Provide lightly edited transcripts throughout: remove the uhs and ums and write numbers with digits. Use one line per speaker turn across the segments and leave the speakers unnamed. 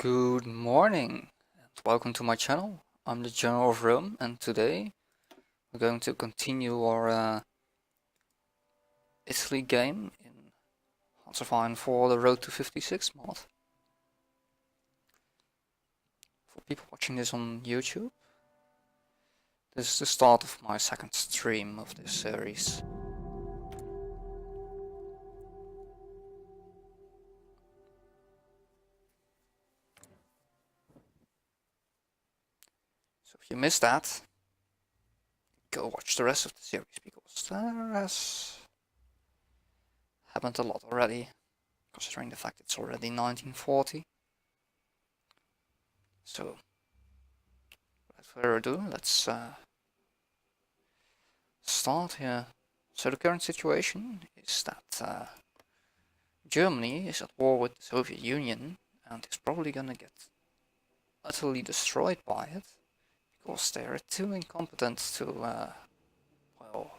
Good morning and welcome to my channel. I'm the General of Rome, and today we're going to continue our Italy game in Hearts of Iron 4 the Road to 56 mod. For people watching this on YouTube, this is the start of my second stream of this series. So if you missed that, go watch the rest of the series because there has happened a lot already, considering the fact it's already 1940. So without further ado, let's start here. So the current situation is that Germany is at war with the Soviet Union and is probably gonna get utterly destroyed by it because they are too incompetent to, well,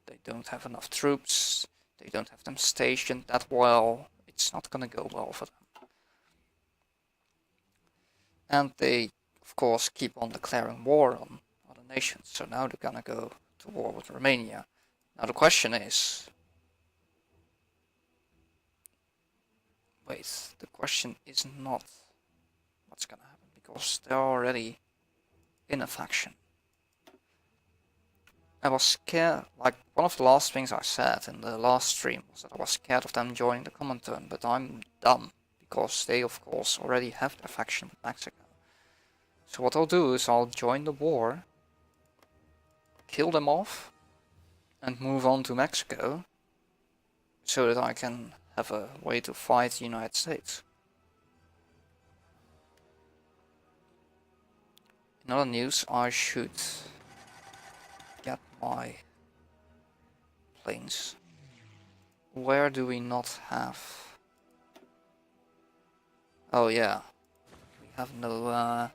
they don't have enough troops, they don't have them stationed that well, it's not gonna go well for them. And they, of course, keep on declaring war on other nations, so now they're gonna go to war with Romania. Now the question is, wait, the question is not what's gonna happen, because they're already in a faction. I was scared, like one of the last things I said in the last stream was that I was scared of them joining the Comintern, but I'm dumb, because they of course already have their faction with Mexico. So what I'll do is I'll join the war, kill them off, and move on to Mexico, so that I can have a way to fight the United States. In other news, I should get my planes. Where do we not have? Oh yeah, we have no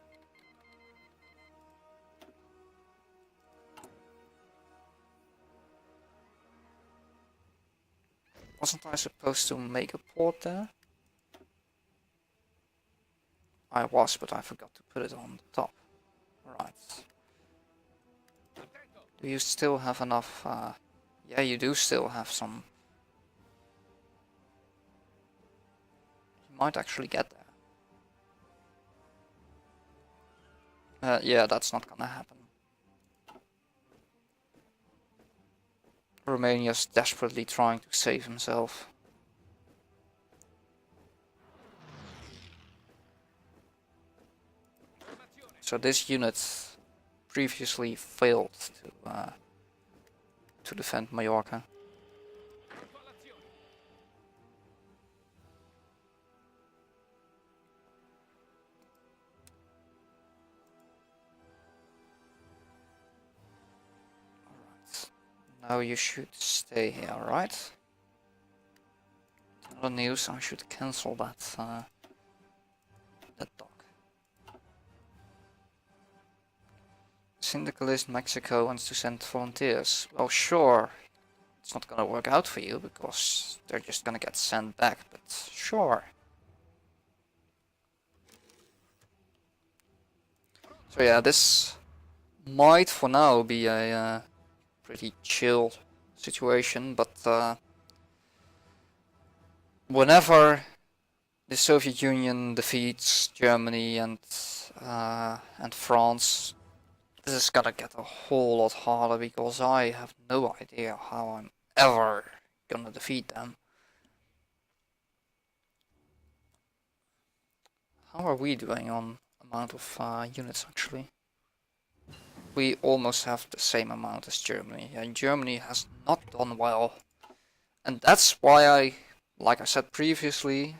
wasn't I supposed to make a port there? I was, but I forgot to put it on the top. Right. Do you still have enough? Yeah, you do still have some. You might actually get there. Yeah, that's not gonna happen. Romania's desperately trying to save himself. So this unit previously failed to defend Mallorca. Alright. Now you should stay here, right? Other news, I should cancel that dock. Syndicalist Mexico wants to send volunteers. Well, sure, it's not gonna work out for you because they're just gonna get sent back, but sure. So yeah, this might for now be a pretty chill situation, but whenever the Soviet Union defeats Germany and France, this is gonna get a whole lot harder because I have no idea how I'm ever gonna defeat them. How are we doing on amount of units actually? We almost have the same amount as Germany, and Germany has not done well. And that's why I, like I said previously,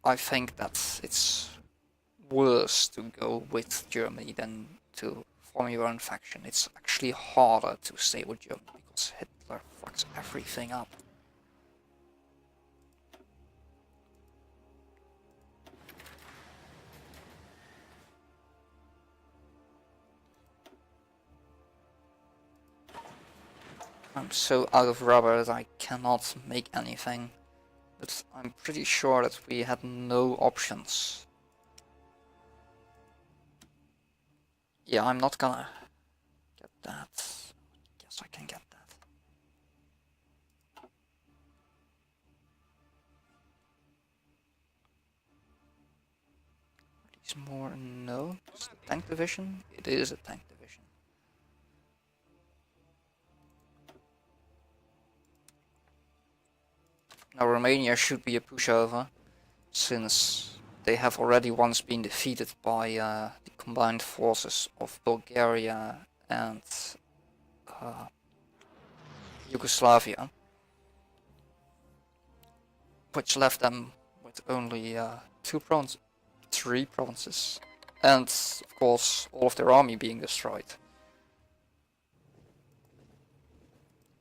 I think that it's worse to go with Germany than to form your own faction. It's actually harder to stay with Germany because Hitler fucks everything up. I'm so out of rubber that I cannot make anything. But I'm pretty sure that we had no options. Yeah, I'm not gonna get that. Guess I can get that. Are these more? No. It's the tank division? It is a tank division. Now Romania should be a pushover, since they have already once been defeated by the combined forces of Bulgaria and Yugoslavia, which left them with only three provinces, and of course all of their army being destroyed.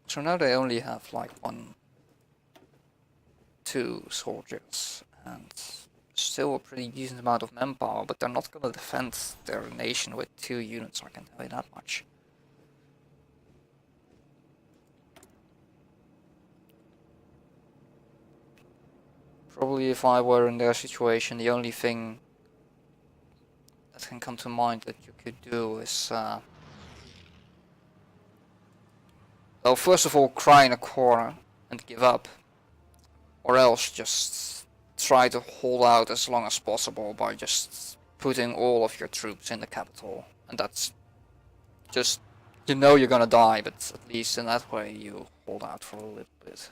So now they only have like 2 soldiers, and still a pretty decent amount of manpower, but they're not gonna defend their nation with 2 units, I can tell you that much. Probably if I were in their situation, the only thing that can come to mind that you could do is well, first of all, cry in a corner and give up, or else just try to hold out as long as possible by just putting all of your troops in the capital. And that's just, you know you're gonna die, but at least in that way you hold out for a little bit.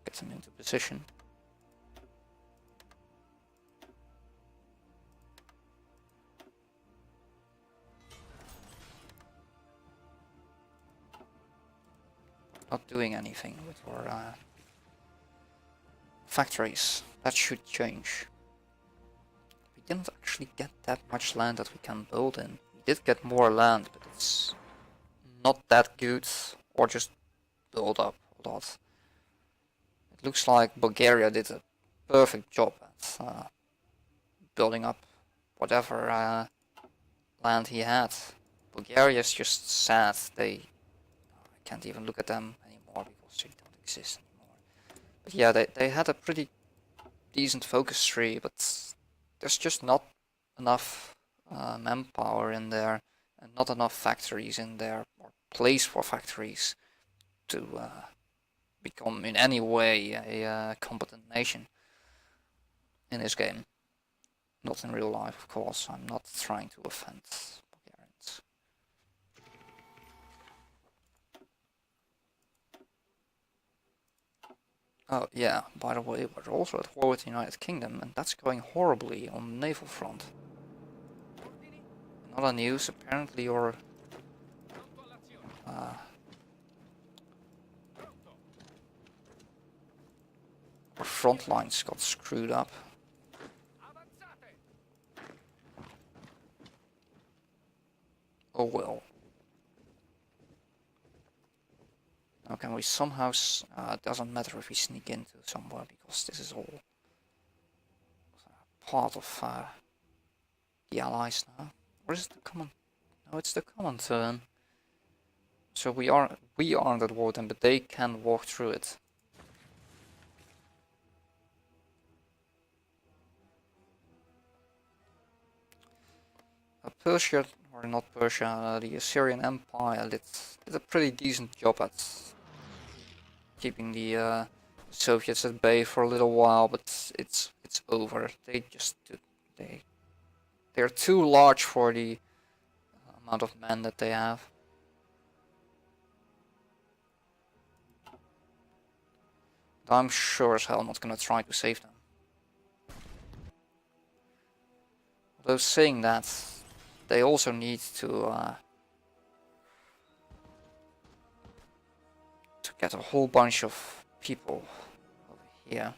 Get them into position. Not doing anything with our factories. That should change. We didn't actually get that much land that we can build in. We did get more land, but it's not that good, or just build up a lot. It looks like Bulgaria did a perfect job at building up whatever land he had. Bulgaria's just sad. I can't even look at them anymore because they don't exist anymore. But yeah, they had a pretty decent focus tree, but there's just not enough manpower in there, and not enough factories in there, or place for factories to become in any way a competent nation in this game. Not in real life, of course. I'm not trying to offend Bulgarians. Oh yeah, by the way, we're also at war with the United Kingdom, and that's going horribly on the naval front. In other news, apparently our front lines got screwed up. Oh well. Now can we somehow, it doesn't matter if we sneak into somewhere, because this is all part of the Allies now. Or is it the common? No, it's the common turn. So we aren't at war with them, but they can walk through it. Persia, or not Persia, the Assyrian Empire did a pretty decent job at keeping the Soviets at bay for a little while, but it's over. They're too large for the amount of men that they have. I'm sure as hell not gonna try to save them. Although saying that, they also need to get a whole bunch of people over here.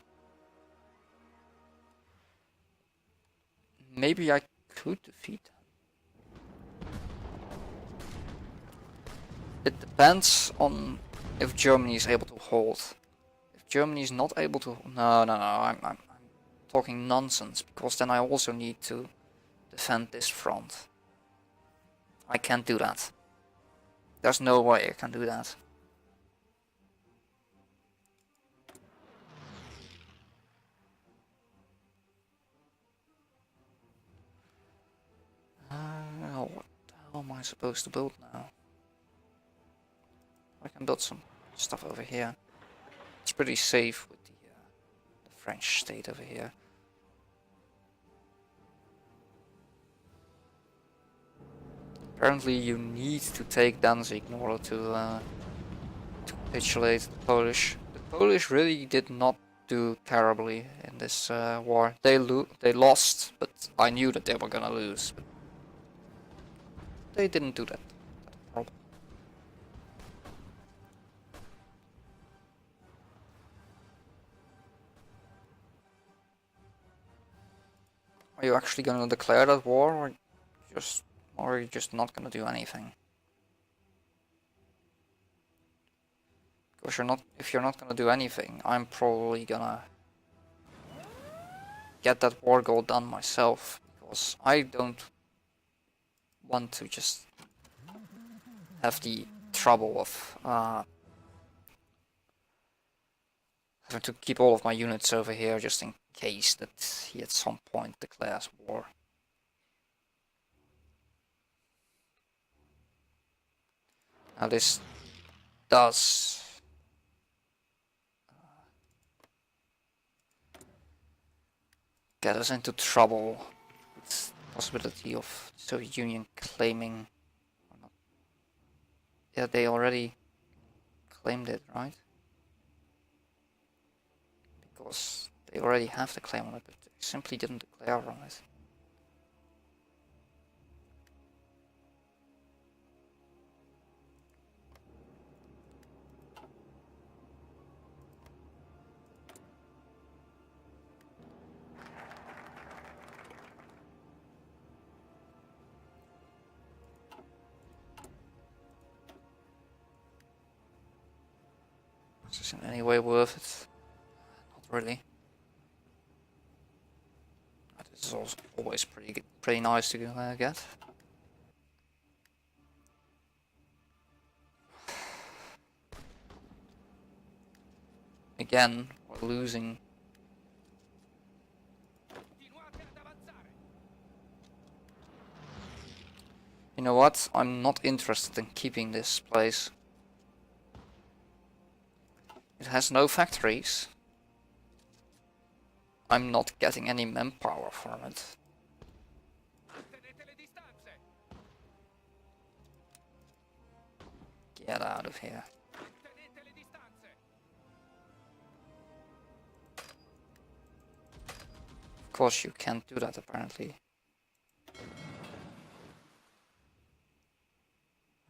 Maybe I could defeat them. It depends on if Germany is able to hold. If Germany is not able to... No, I'm talking nonsense, because then I also need to defend this front. I can't do that. There's no way I can do that. What the hell am I supposed to build now? I can build some stuff over here. It's pretty safe with the French state over here. Apparently you need to take Danzig in order to capitulate the Polish. The Polish really did not do terribly in this war. They lost, but I knew that they were gonna lose. But they didn't do that. Are you actually gonna declare that war, or are you just not gonna do anything? Because if you're not gonna do anything, I'm probably gonna get that war goal done myself, because I don't want to just have the trouble of having to keep all of my units over here just in case that he at some point declares war. Now this does get us into trouble with the possibility of the Soviet Union claiming or not. Yeah, they already claimed it, right? Because they already have the claim on it, but they simply didn't declare on it. Is this in any way worth it? Not really. This is also always pretty nice to get. Again, we're losing. You know what? I'm not interested in keeping this place. It has no factories. I'm not getting any manpower from it. Get out of here. Of course you can't do that apparently.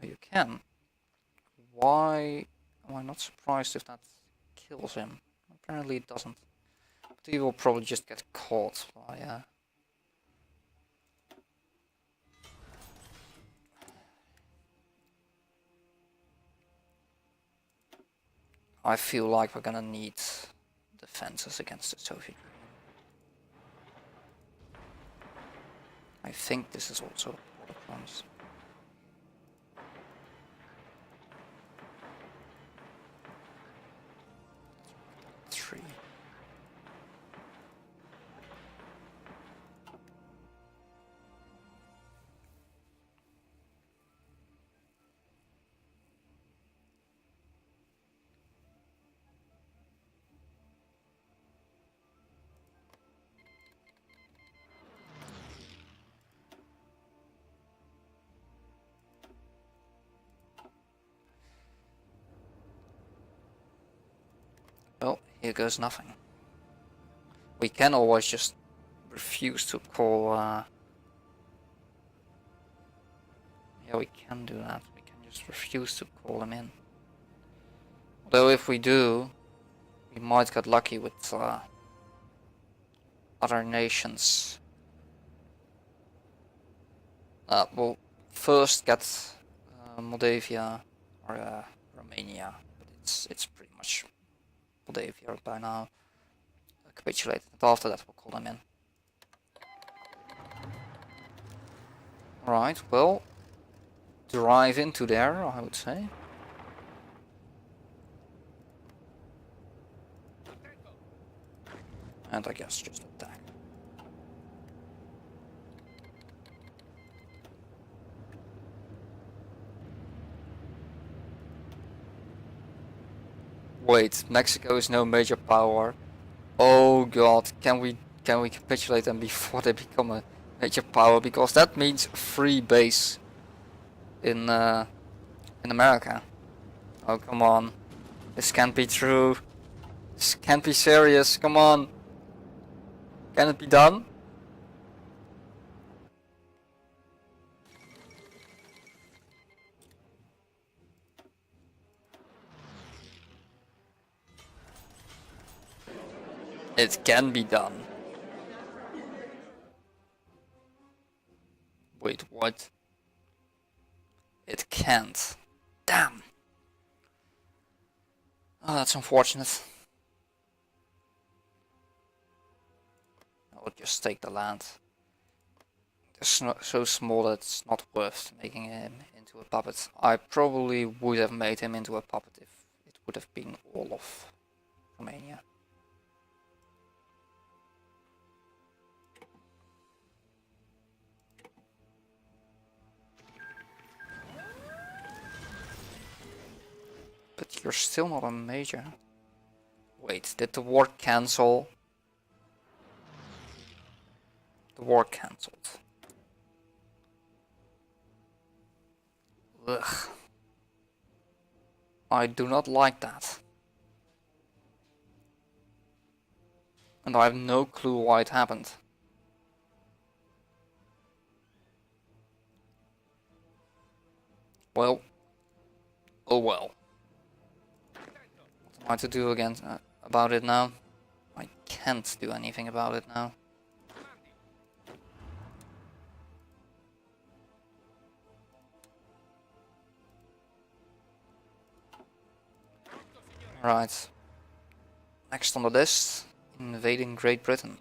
You can. Why am I not surprised if that kills him? Apparently it doesn't. But he will probably just get caught by I feel like we're gonna need defenses against the Soviet Union. I think this is also border promise. Three. Well, here goes nothing. We can always just refuse to call. Yeah, we can do that. We can just refuse to call them in. Although if we do, we might get lucky with other nations. We'll first get Moldavia or Romania, but it's pretty much Moldavia by now capitulated. And after that, we'll call them in. Right, well, drive into there, I would say. And I guess just attack. Wait, Mexico is no major power. Oh god, can we capitulate them before they become a major power? Because that means free base in America. Oh come on, this can't be true. This can't be serious. Come on, can it be done? It can be done. Wait, what? It can't. Damn. Oh, that's unfortunate. I would just take the land. It's not so small that it's not worth making him into a puppet. I probably would have made him into a puppet if it would have been all of Romania. But you're still not a major. Wait, did the war cancel? The war cancelled. Ugh. I do not like that. And I have no clue why it happened. Well. Oh well. What am I to do again about it now? I can't do anything about it now. Right. Next on the list, invading Great Britain.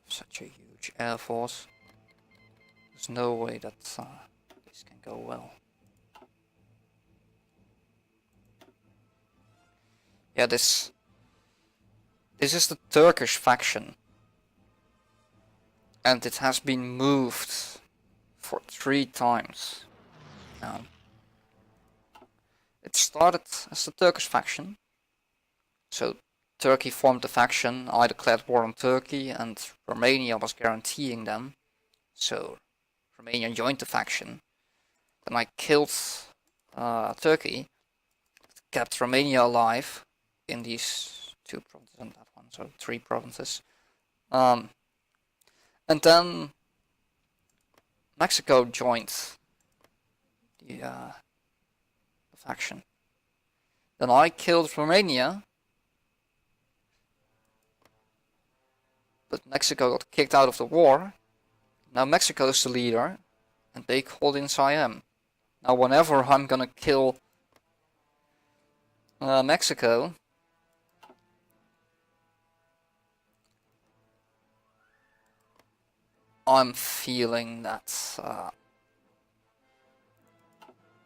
Such a huge air force. There's no way that this can go well. Yeah, this is the Turkish faction. And it has been moved for 3 times. It started as the Turkish faction. So Turkey formed the faction, I declared war on Turkey, and Romania was guaranteeing them. So Romania joined the faction. Then I killed Turkey, kept Romania alive in these 2 provinces and that one, so 3 provinces. And then Mexico joined the faction. Then I killed Romania, but Mexico got kicked out of the war. Now Mexico is the leader, and they called in Siam. Now whenever I'm gonna kill Mexico, I'm feeling that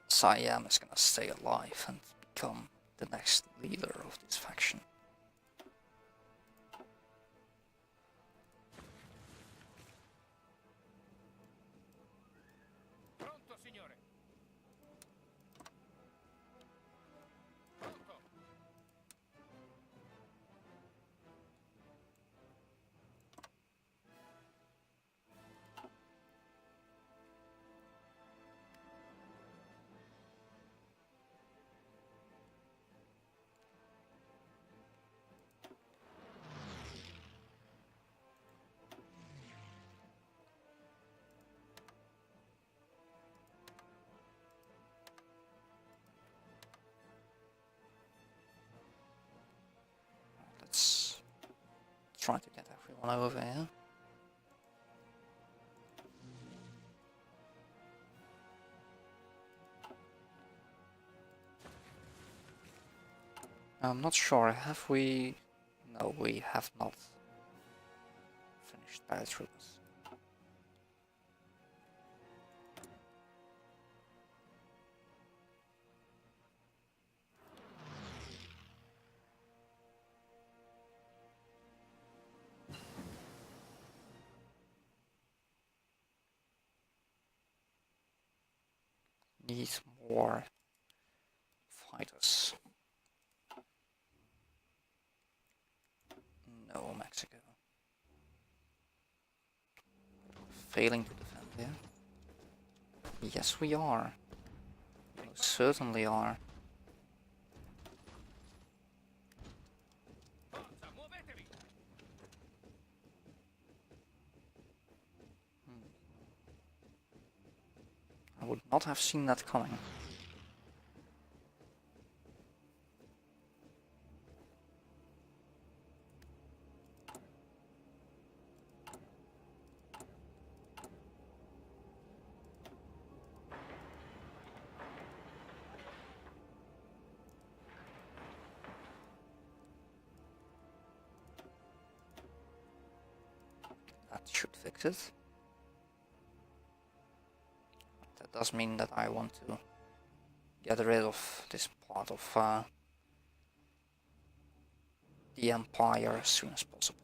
Siam is gonna stay alive and become the next leader of this faction. try to get everyone over here. I'm not sure, have we... No, we have not finished paratroopers. Need more fighters. No, Mexico. Failing to defend here. Yes, we are. We certainly are. I would not have seen that coming. That should fix it. That does mean that I want to get rid of this part of the Empire as soon as possible.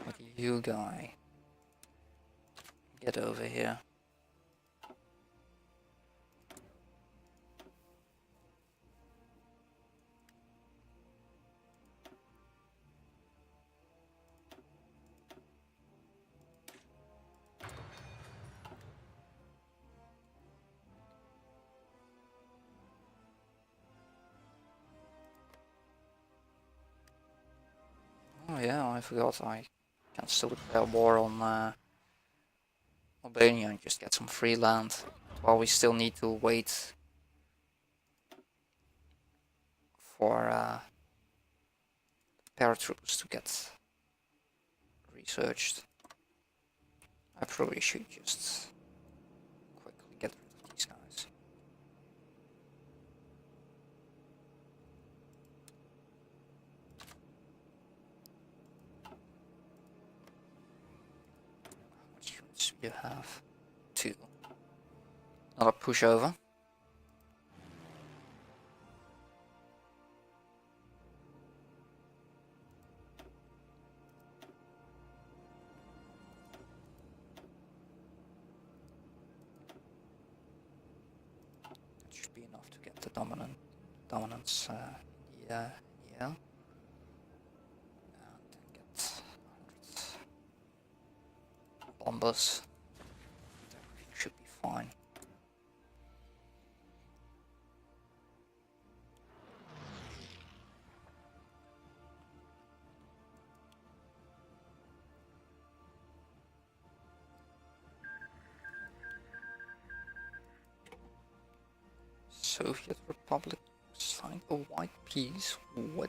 But you guy, get over here. Oh yeah, I forgot I can still declare war on Albania and just get some free land, while we still need to wait for paratroopers to get researched. I probably should just quickly get rid of these guys. How much units do you have? 2. Another pushover. Be enough to get the dominance yeah. And then get 100 bombers. Everything should be fine. Soviet Republic signed a white peace? What?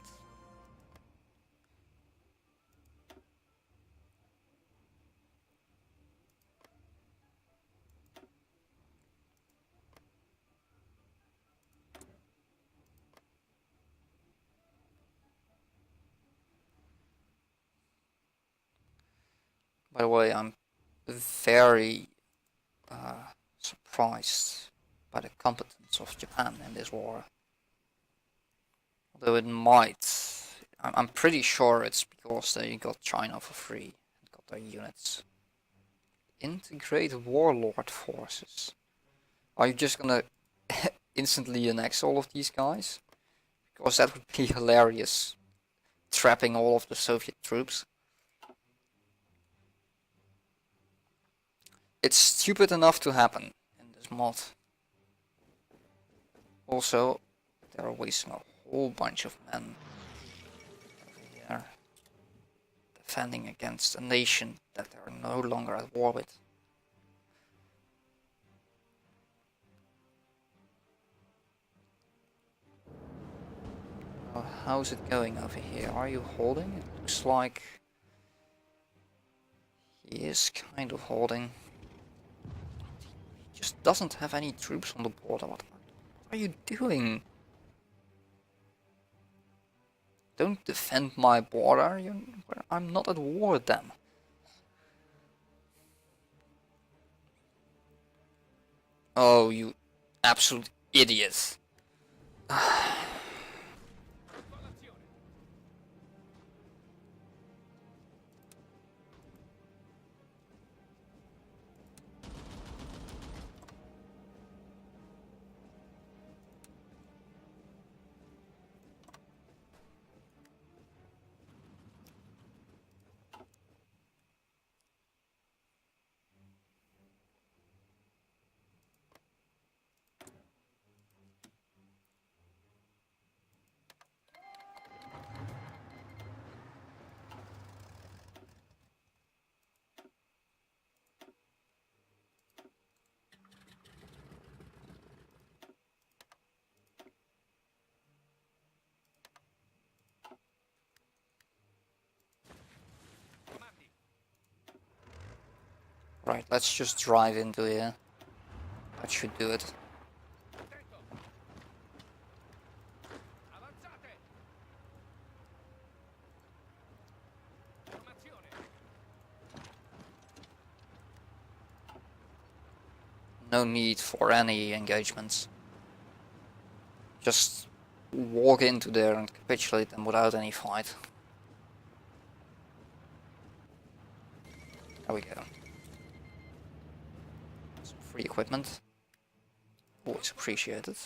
By the way, I'm very surprised by the competence of Japan in this war. Although it might, I'm pretty sure it's because they got China for free and got their units. Integrate warlord forces. Are you just gonna instantly annex all of these guys? Because that would be hilarious. Trapping all of the Soviet troops. It's stupid enough to happen in this mod. Also, they are wasting a whole bunch of men over here, defending against a nation that they are no longer at war with. So how's it going over here? Are you holding? It looks like he is kind of holding. He just doesn't have any troops on the border. What are you doing? Don't defend my border. I'm not at war with them. Oh, you absolute idiot. Right, let's just drive into here. That should do it. No need for any engagements. Just walk into there and capitulate them without any fight. There we go. Some free equipment. Always appreciated.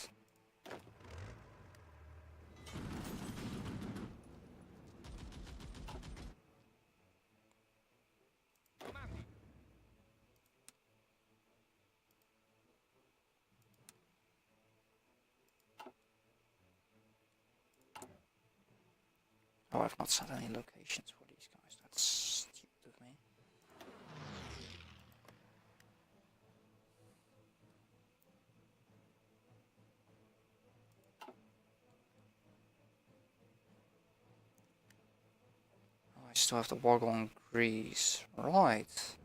Oh, I've not set any locations for these guys. That's stupid of me. Oh, I still have to work on Greece. Right.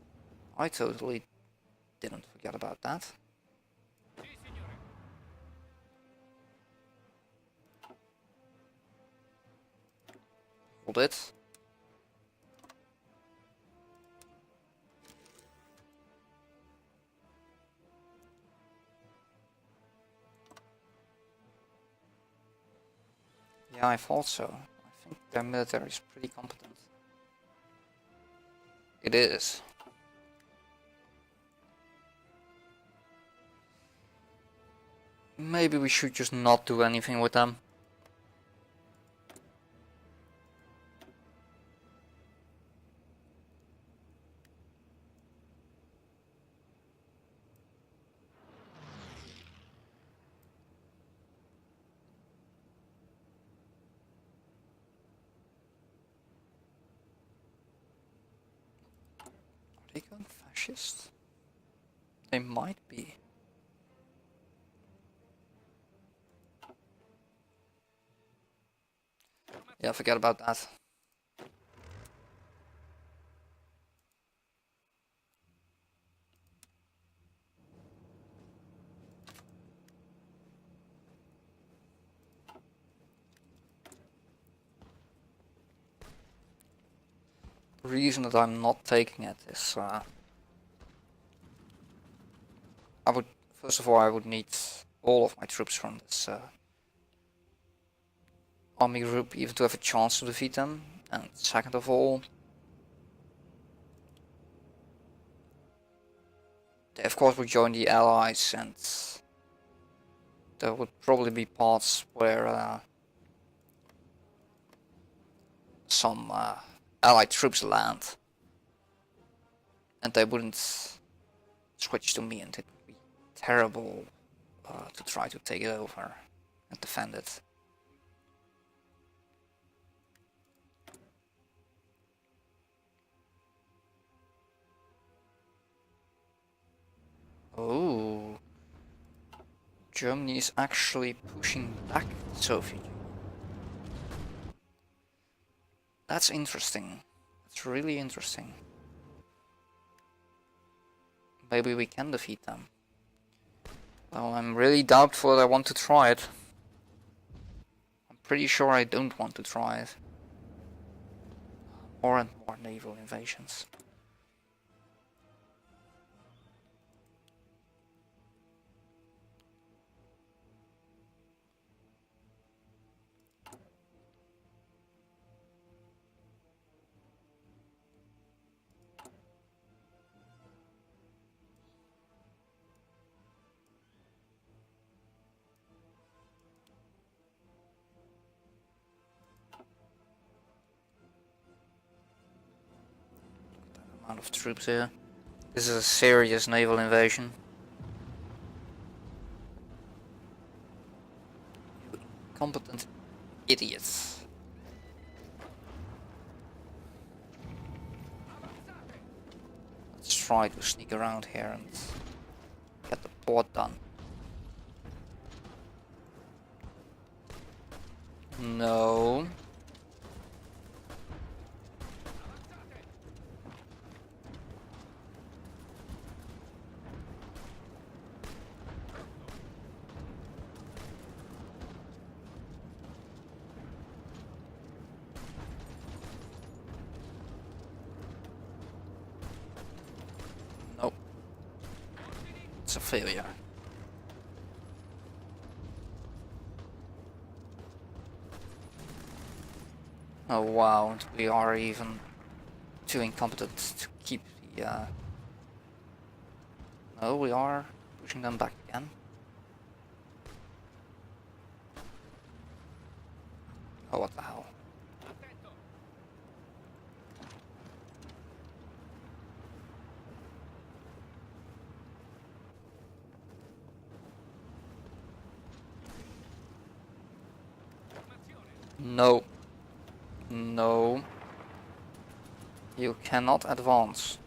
I totally didn't forget about that. Hold it. Yeah, I thought so. I think their military is pretty competent. It is. Maybe we should just not do anything with them. Are they going fascist? They might be. Yeah, forget about that. The reason that I'm not taking it is I would, first of all, I would need all of my troops from this army group even to have a chance to defeat them. And second of all, they of course would join the allies, and there would probably be parts where some allied troops land, and they wouldn't switch to me, and it would be terrible to try to take it over and defend it. Oh, Germany is actually pushing back the Soviet Union. That's interesting. That's really interesting. Maybe we can defeat them. Well, I'm really doubtful that I want to try it. I'm pretty sure I don't want to try it. More and more naval invasions. Amount of troops here. This is a serious naval invasion. You incompetent idiots. Let's try to sneak around here and get the port done. No. Nope. It's a failure. Oh wow, and we are even too incompetent to keep the no, we are pushing them back again. Oh, what the hell. No. No. You cannot advance.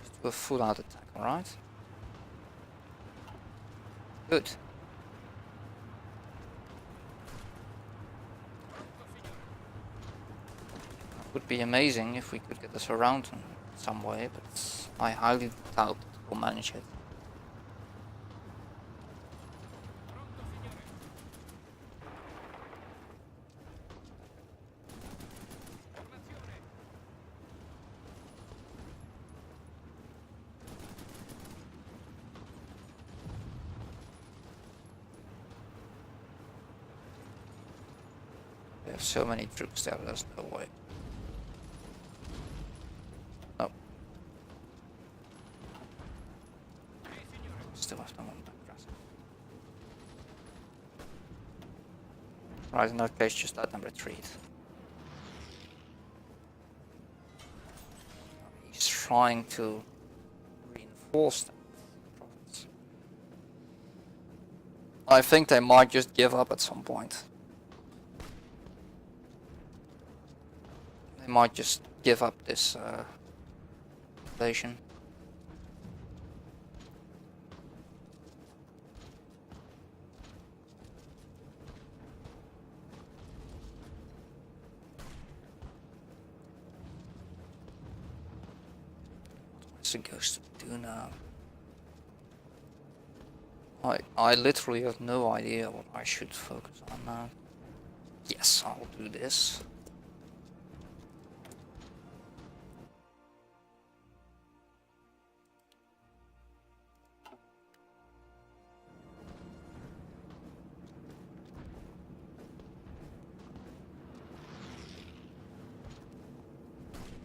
Just do a full out attack, alright? Good. Would be amazing if we could get this around in some way, but I highly doubt we'll manage it. We have so many troops there, there's no way. No. Still have them on aggressive. Right, in that case, just let them retreat. He's trying to reinforce that province. I think they might just give up at some point. They might just give up this invasion. What's it supposed to do now? I literally have no idea what I should focus on now. Yes, I'll do this.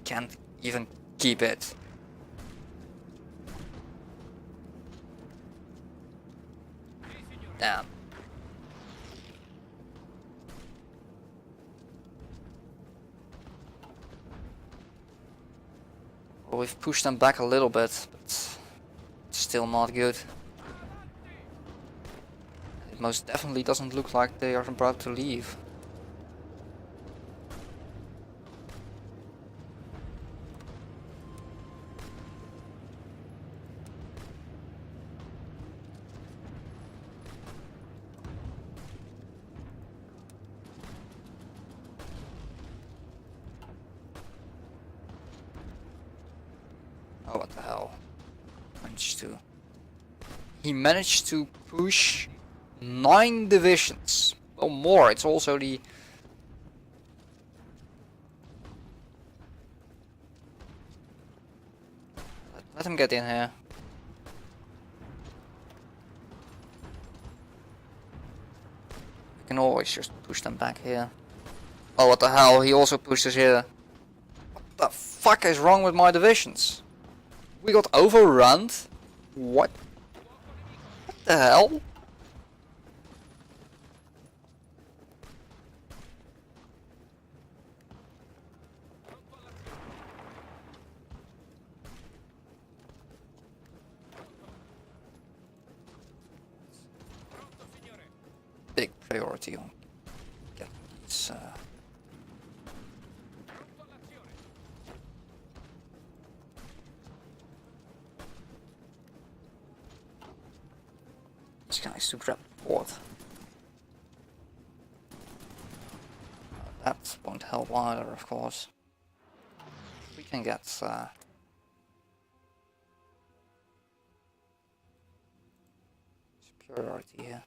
Can't even keep it. Damn. Well, we've pushed them back a little bit, but it's still not good. It most definitely doesn't look like they are about to leave. Oh, what the hell? He managed to push 9 divisions. Well, more. It's also the... Let him get in here. We can always just push them back here. Oh, what the hell? He also pushes here. What the fuck is wrong with my divisions? We got overrun? What? What the hell? Big priority on getting these guys to grab the port. That won't help either, of course. We can get superiority here.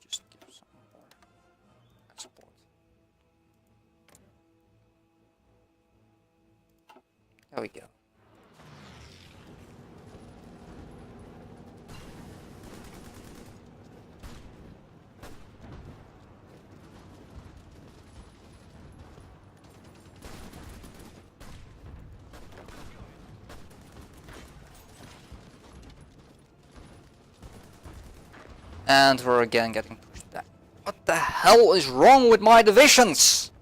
Just give some more export. There we go. And we're again getting pushed back. What the hell is wrong with my divisions?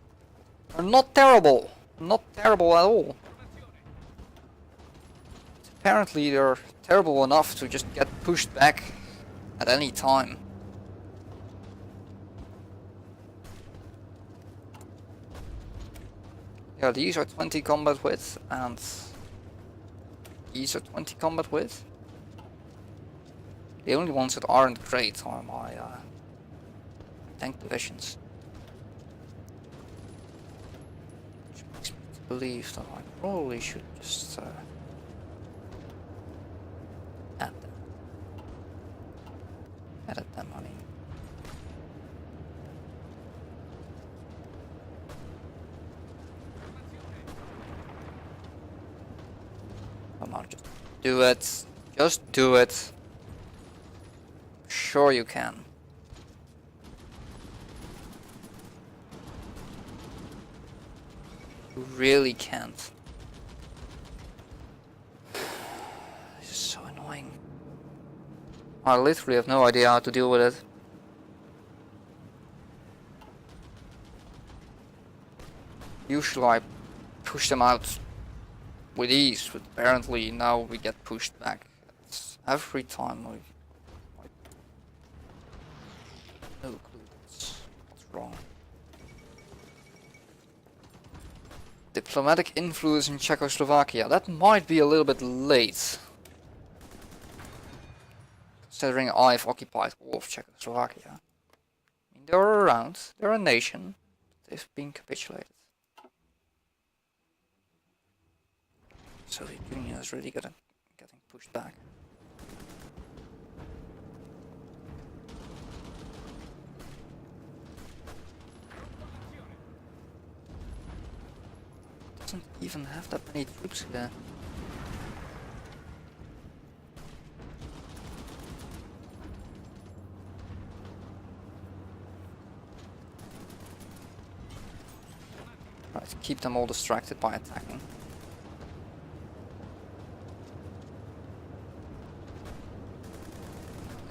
They're not terrible. Not terrible at all. Apparently they're terrible enough to just get pushed back at any time. Yeah, these are 20 combat width and these are 20 combat width. The only ones that aren't great are my tank divisions. Which makes me believe that I probably should just add them. Edit them, I mean. Come on, just do it. Just do it. Sure you can. You really can't. This is so annoying. I literally have no idea how to deal with it. Usually I push them out with ease, but apparently now we get pushed back. It's every time we... No clue what's wrong. Diplomatic influence in Czechoslovakia. That might be a little bit late. Considering I've occupied all of Czechoslovakia. I mean, they're around. They're a nation. They've been capitulated. Soviet Union is really getting pushed back. Doesn't even have that many troops here. Right, to keep them all distracted by attacking.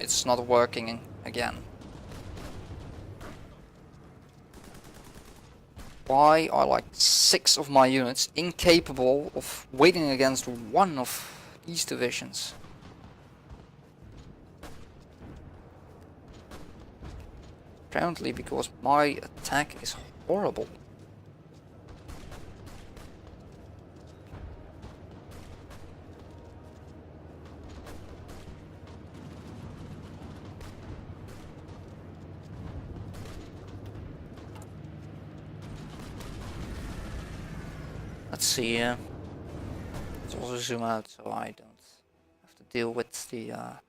It's not working again. Why are like 6 of my units incapable of waiting against one of these divisions? Apparently because my attack is horrible. Let's see, let's also zoom out so I don't have to deal with the I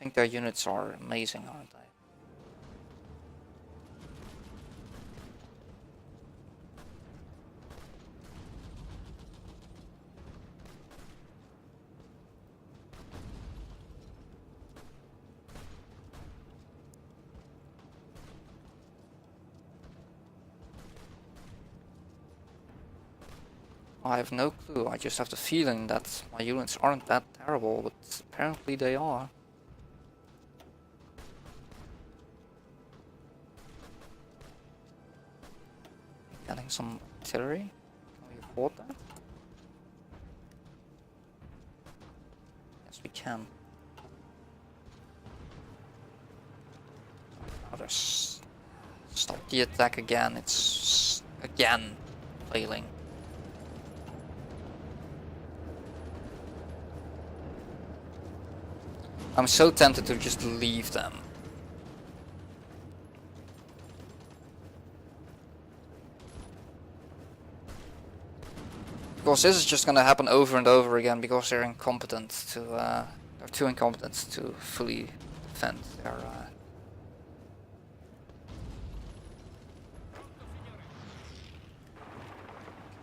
think their units are amazing, aren't they? I have no clue, I just have the feeling that my units aren't that terrible, but apparently they are. Getting some artillery? Can we afford that? Yes, we can. Now there's... Stop the attack again, it's again failing. I'm so tempted to just leave them. Because this is just gonna happen over and over again because they're incompetent to, they're too incompetent to fully defend their,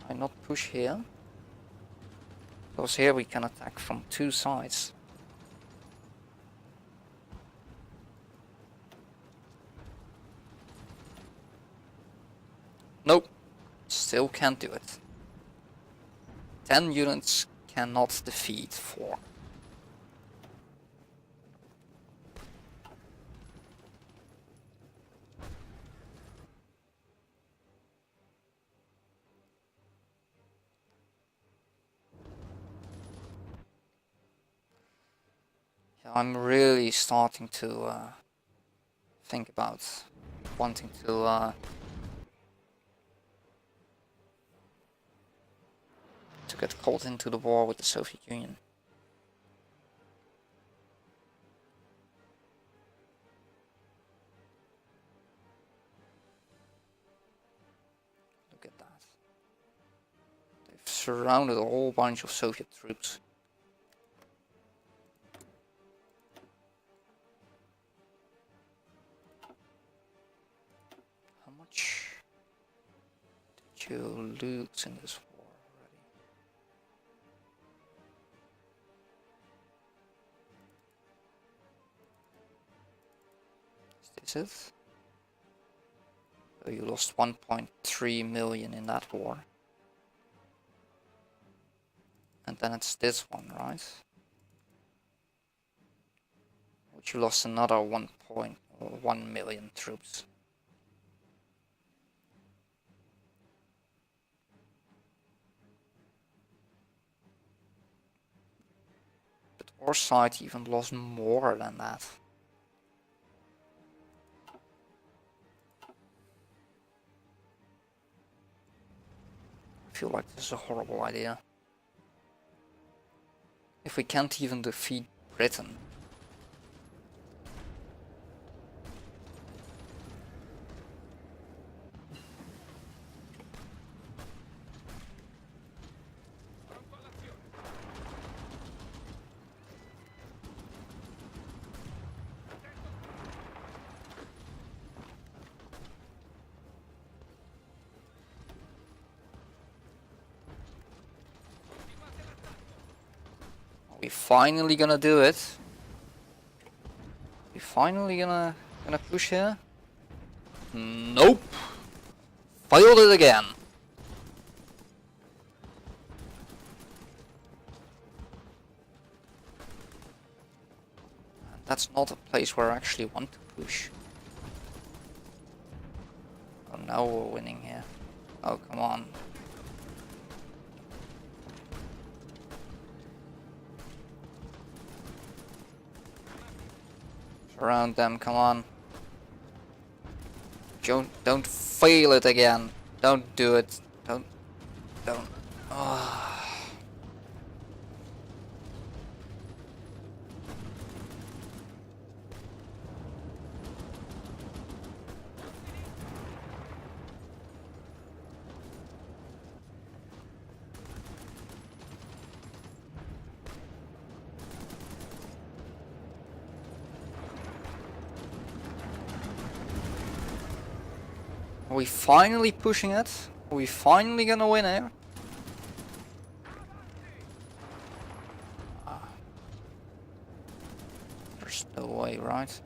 Can I not push here? Because here we can attack from 2 sides. Nope, still can't do it. 10 units cannot defeat 4. Yeah, I'm really starting to think about wanting to get called into the war with the Soviet Union. Look at that. They've surrounded a whole bunch of Soviet troops. How much did you lose in this war already? Is this it? So you lost 1.3 million in that war. And then it's this one, right? Which you lost another 1.1 million troops. But our side even lost more than that. I feel like this is a horrible idea. If we can't even defeat Britain. Are we finally gonna do it? We finally gonna push here? Nope. Failed it again. That's not a place where I actually want to push. Oh, now we're winning here. Oh, come on. Surround them, come on. Don't fail it again. Don't do it. Don't. Oh. Are we finally pushing it? Are we finally gonna win here? There's no way, right?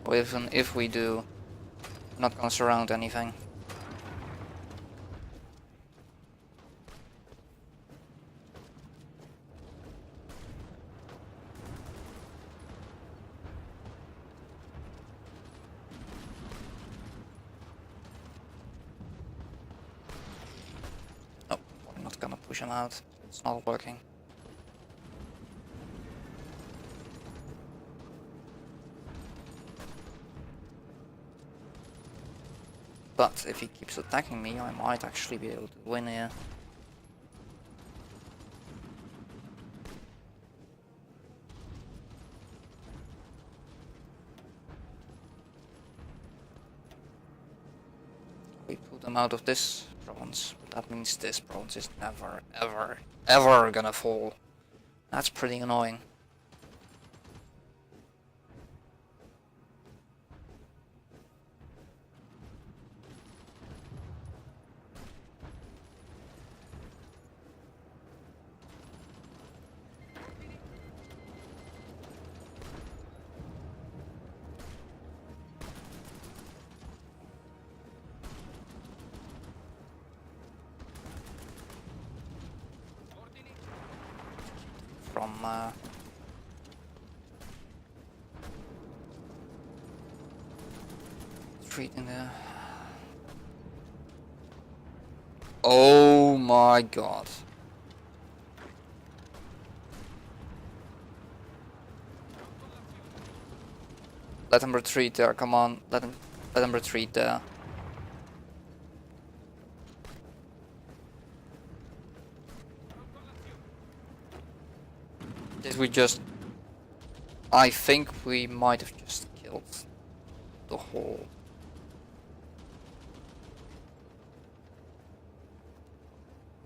Or even if we do, I'm not gonna surround anything. No, we're not gonna push him out. It's not working. But if he keeps attacking me, I might actually be able to win here. We pull them out of this province, but that means this province is never, ever, ever gonna fall. That's pretty annoying. From street in there. Oh my god. Let him retreat there, come on. Let him retreat there. Did we just... I think we might have just killed the whole...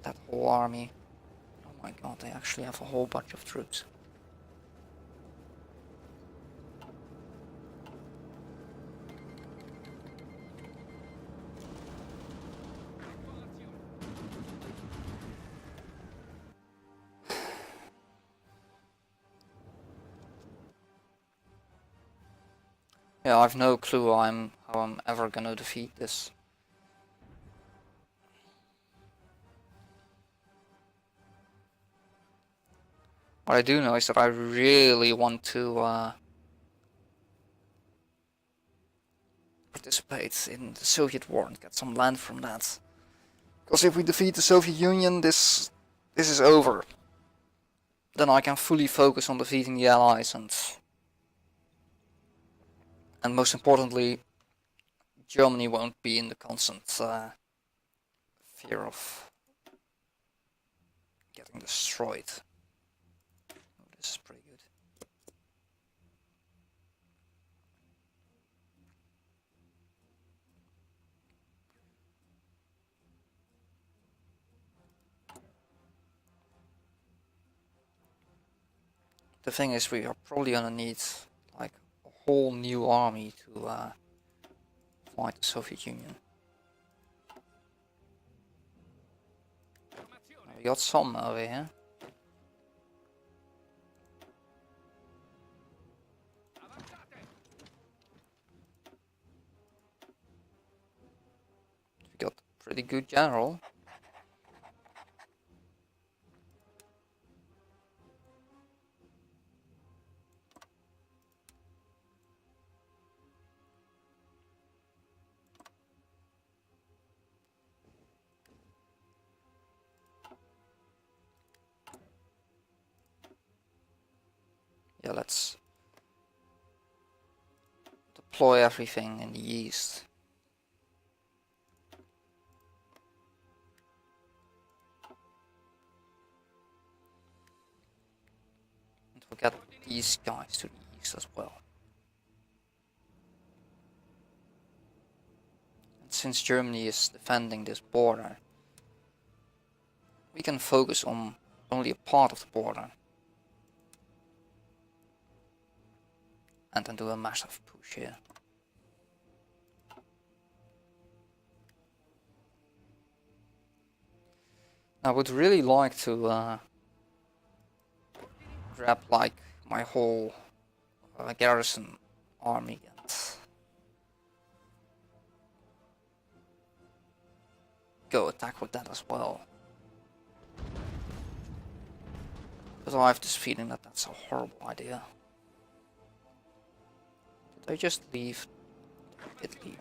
that whole army. Oh my god, they actually have a whole bunch of troops. Yeah, I've no clue how I'm ever gonna defeat this. What I do know is that I really want to participate in the Soviet war and get some land from that. Because if we defeat the Soviet Union, this is over. Then I can fully focus on defeating the Allies and most importantly, Germany won't be in the constant fear of getting destroyed. Oh, this is pretty good. The thing is, we are probably gonna need like a whole new army to fight the Soviet Union. We got some over here. pretty good general. Yeah, let's deploy everything in the east. And we'll get these guys to the east as well. And since Germany is defending this border, we can focus on only a part of the border. And then do a massive push here. I would really like to grab like my whole garrison army and go attack with that as well. Because I have this feeling that that's a horrible idea. Did I just leave? They did leave.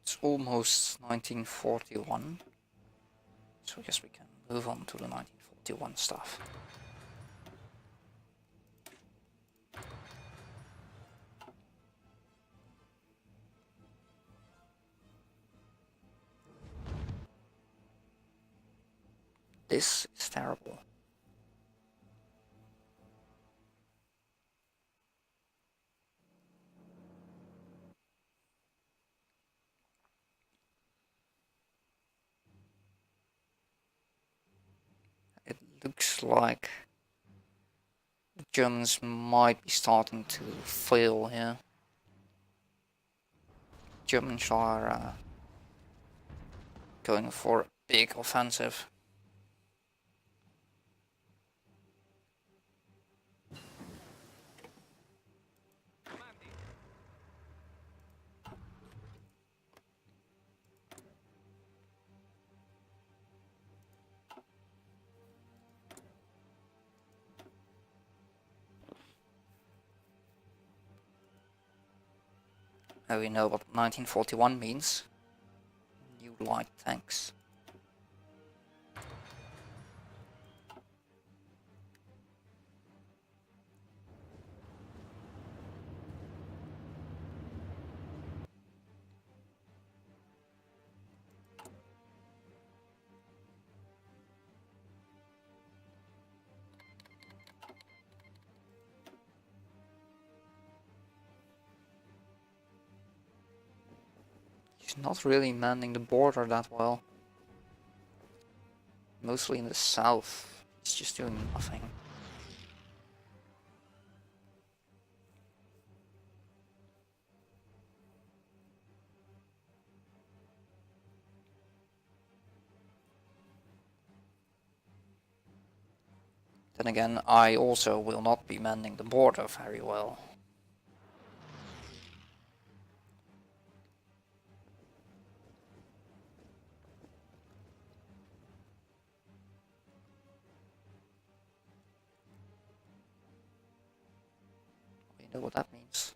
It's almost 1941. So I guess we can move on to the 1941 stuff. This is terrible. It looks like the Germans might be starting to fail here. Germans are going for a big offensive. Now we know what 1941 means. New light tanks. He's not really manning the border that well. Mostly in the south, he's just doing nothing. Then again, I also will not be manning the border very well. You know what that means.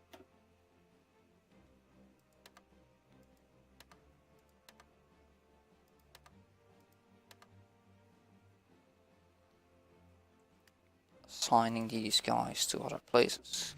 Assigning these guys to other places.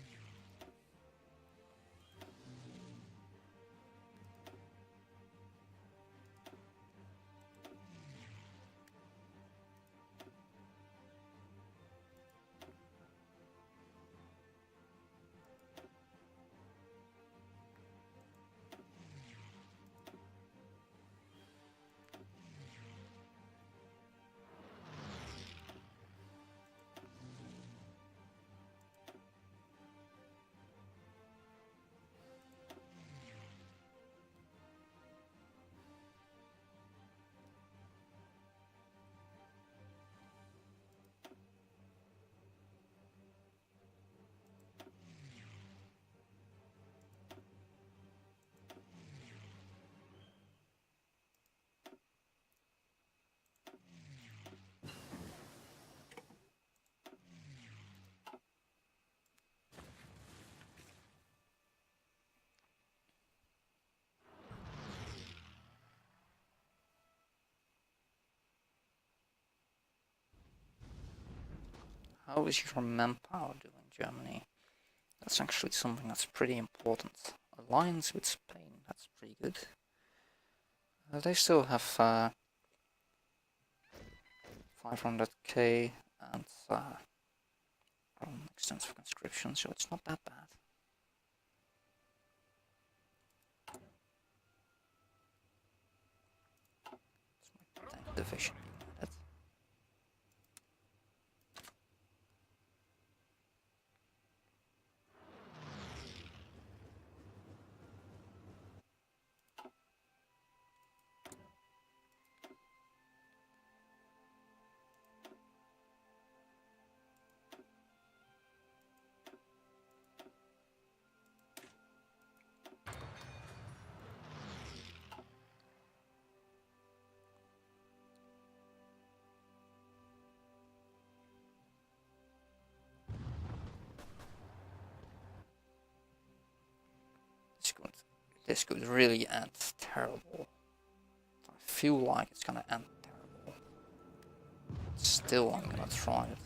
how is your manpower doing, Germany? That's actually something that's pretty important. Alliance with Spain, that's pretty good. They still have 500k and extensive conscription, so it's not that bad. It's my 10th division being added. This could really end terrible. I feel like it's gonna end terrible. Still, I'm gonna try it.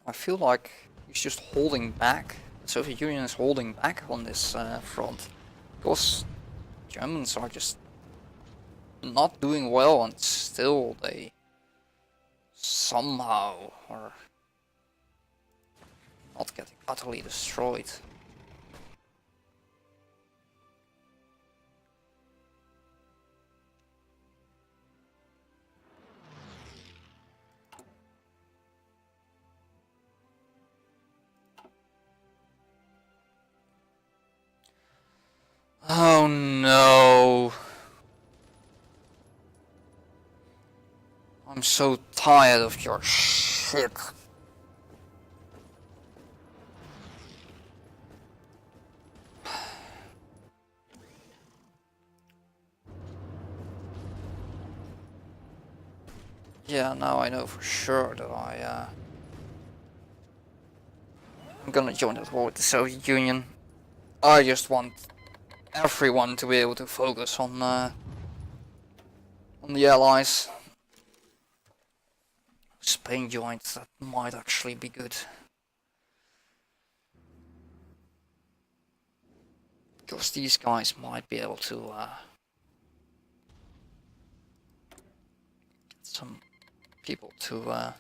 I feel like he's just holding back. The Soviet Union is holding back on this front because Germans are just not doing well, and still they somehow are not getting utterly destroyed. Oh no! I'm so tired of your shit. Yeah, now I know for sure that I'm gonna join that war with the Soviet Union. I just want everyone to be able to focus on the Allies. Spain joins, that might actually be good. Because these guys might be able to get some people to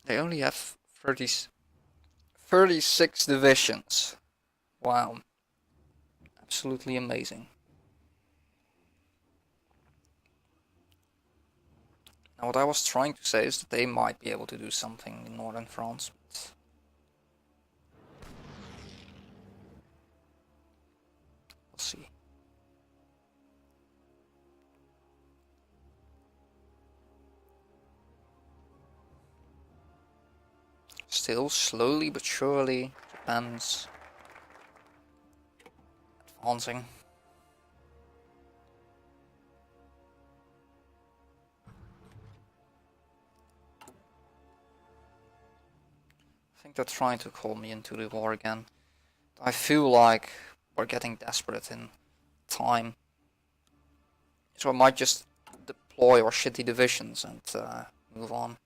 they only have 36 divisions. Wow. Absolutely amazing. Now what I was trying to say is that they might be able to do something in northern France, but we'll see. Still, slowly but surely, Japan's advancing. I think they're trying to call me into the war again. I feel like we're getting desperate in time. So I might just deploy our shitty divisions and move on.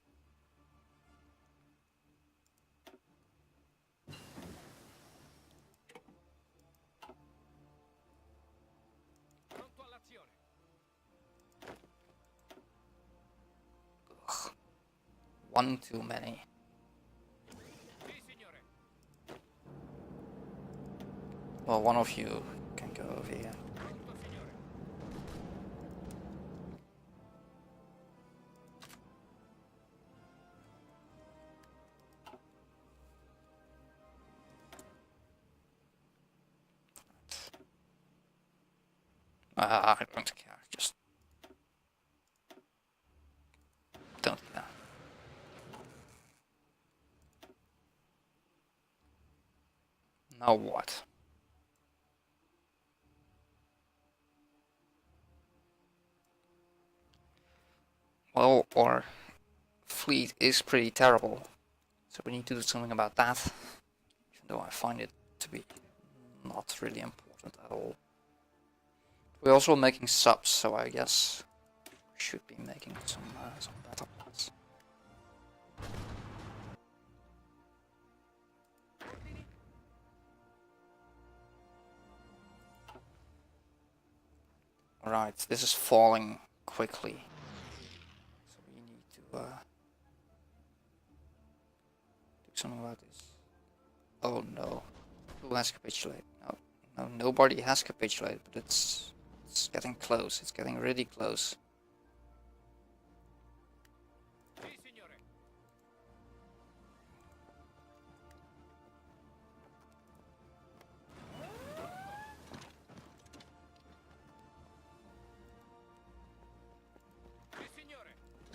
Ugh. One too many. Well, one of you can go over here. I don't care, just Now what? Well, our fleet is pretty terrible, so we need to do something about that, even though I find it to be not really important at all. We're also making subs, so I guess we should be making some battle plans. Alright, this is falling quickly, so we need to do something about this. Oh no, who has capitulated? No, nobody has capitulated, but it's getting close. It's getting really close.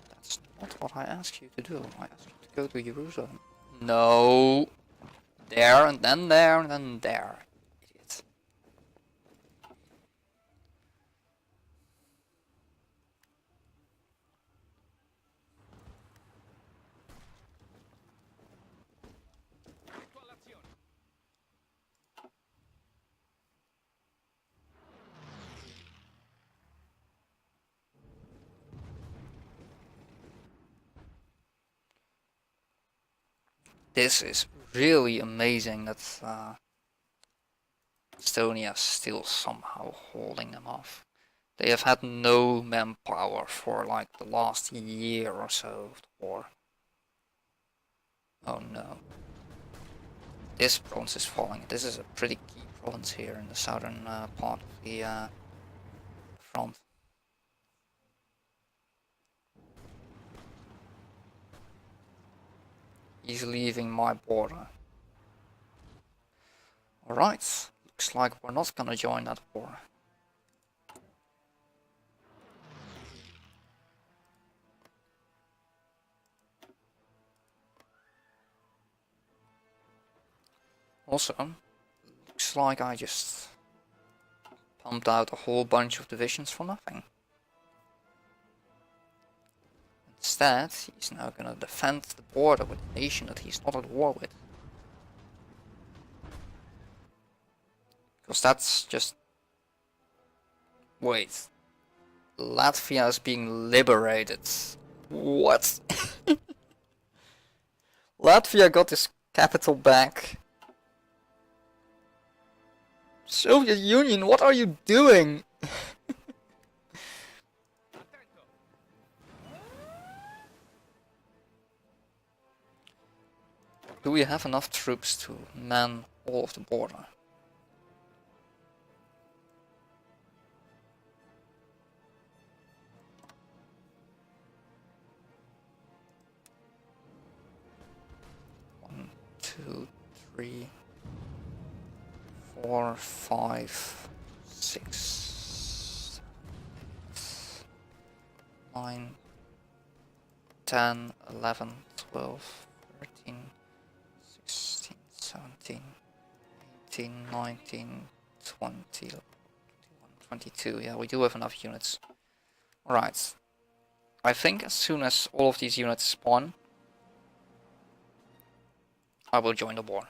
That's not what I asked you to do. I asked you to go to Jerusalem. No. There, and then there, and then there. Idiot. This is really amazing that Estonia is still somehow holding them off. They have had no manpower for like the last year or so of the war. Oh no. This province is falling. This is a pretty key province here in the southern part of the front. He's leaving my border. Alright, looks like we're not gonna join that war. Also, looks like I just pumped out a whole bunch of divisions for nothing. Instead, he's now gonna defend the border with a nation that he's not at war with. Because that's just... Wait. Latvia is being liberated. What? Latvia got his capital back. Soviet Union, what are you doing? Do we have enough troops to man all of the border? One, two, 3, 4, 5, 6, 9, 10, 11, 12, 13, 16, 17, 18, 19, 20, 21, 22. Yeah, we do have enough units. Alright. I think as soon as all of these units spawn, I will join the war.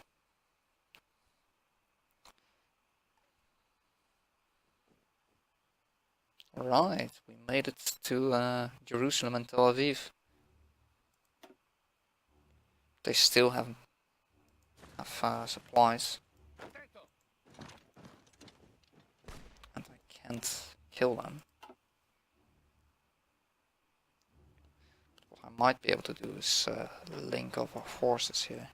Right, we made it to Jerusalem and Tel Aviv. They still have supplies. And I can't kill them. What I might be able to do is link up our forces here.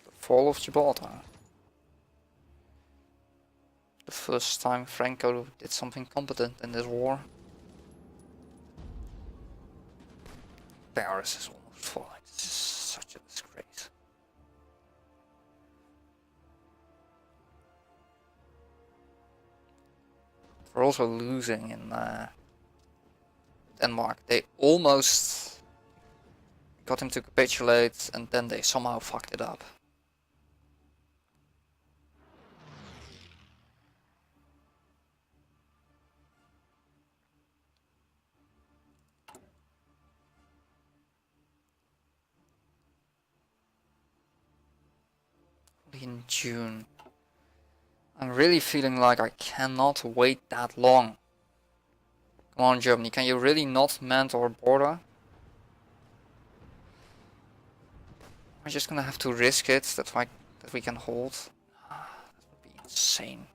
The fall of Gibraltar. The first time Franco did something competent in this war. Paris is almost falling. This is such a disgrace. We're also losing in Denmark. They almost got him to capitulate, and then they somehow fucked it up. In June. I'm really feeling like I cannot wait that long. Come on, Germany, can you really not man our border? I'm just gonna have to risk it that we can hold. That would be insane.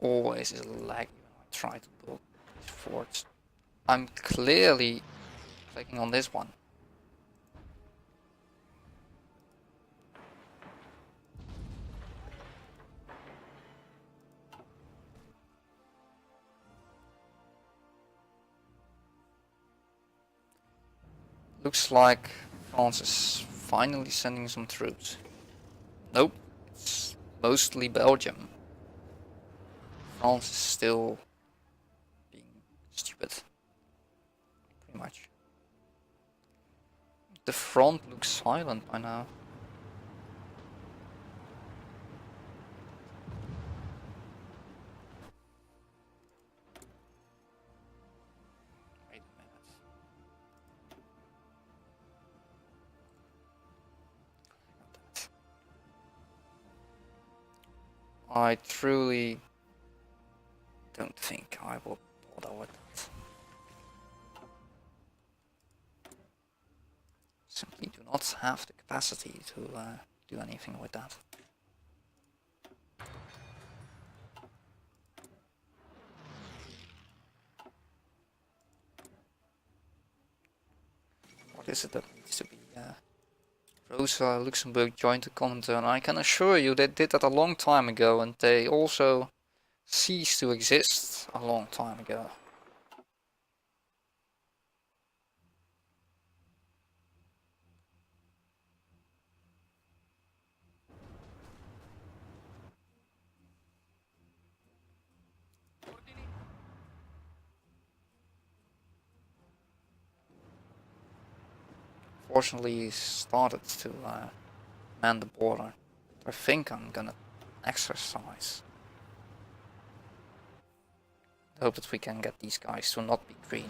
Always is laggy when I try to build these forts. I'm clearly clicking on this one. Looks like France is finally sending some troops. Nope, it's mostly Belgium. France is still being stupid. Pretty much. The front looks silent by now. Wait a minute. I truly don't think I will bother with that. Simply do not have the capacity to do anything with that. What is it that needs to be? Rosa Luxembourg joined the Comintern. I can assure you they did that a long time ago, and they also ceased to exist a long time ago. Fortunately, he started to man the border. I think I'm gonna exercise. Hope that we can get these guys to not be green.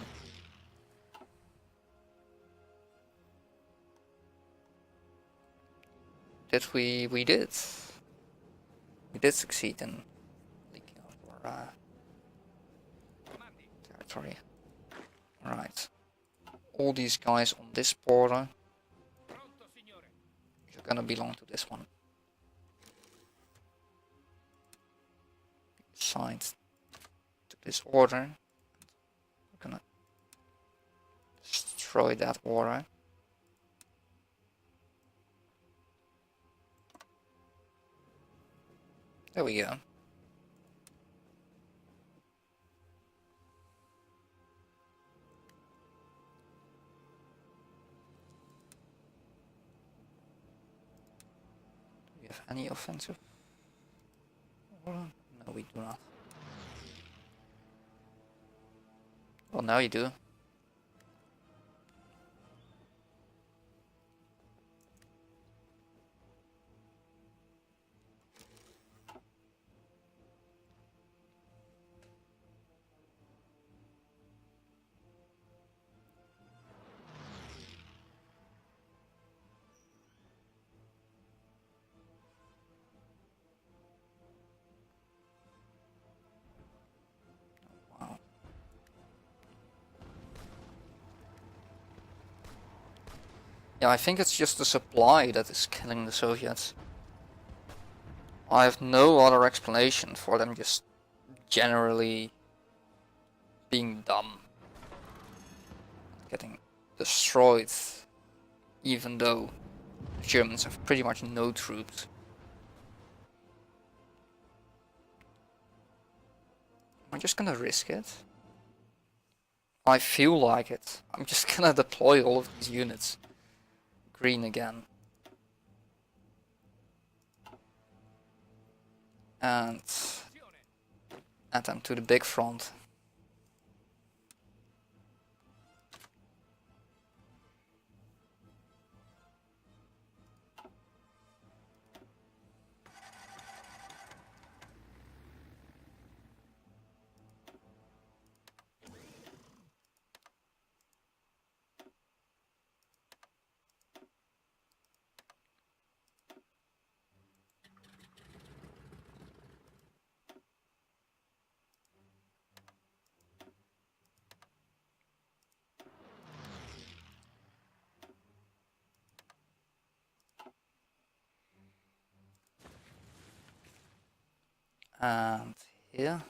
Did we? We did. We did succeed in leaking out our territory. Right. All these guys on this border, you're gonna belong to this one. Signed to this order. We're gonna destroy that order. There we go. Do we have any offensive order? No, we do not. Well, now you do. Yeah, I think it's just the supply that is killing the Soviets. I have no other explanation for them just generally being dumb, getting destroyed, even though the Germans have pretty much no troops. Am I just gonna risk it? I feel like it. I'm just gonna deploy all of these units. Green again. And add them to the big front. And here.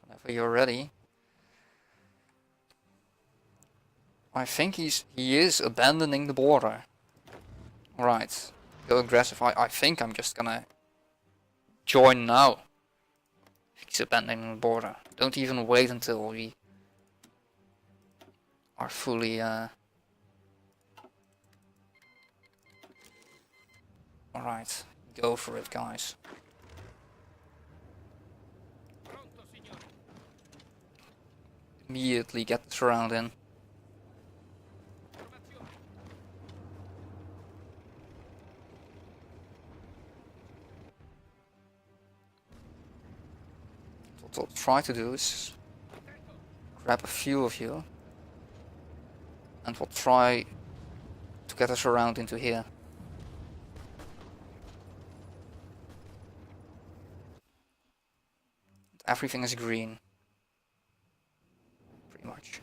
Whenever you're ready. I think he is abandoning the border. Right. Go aggressive. I think I'm just gonna join now. He's abandoning the border. Don't even wait until we are fully alright. Go for it, guys. Immediately get this round in. What I'll try to do is grab a few of you and we'll try to get us around into here. Everything is green. Pretty much.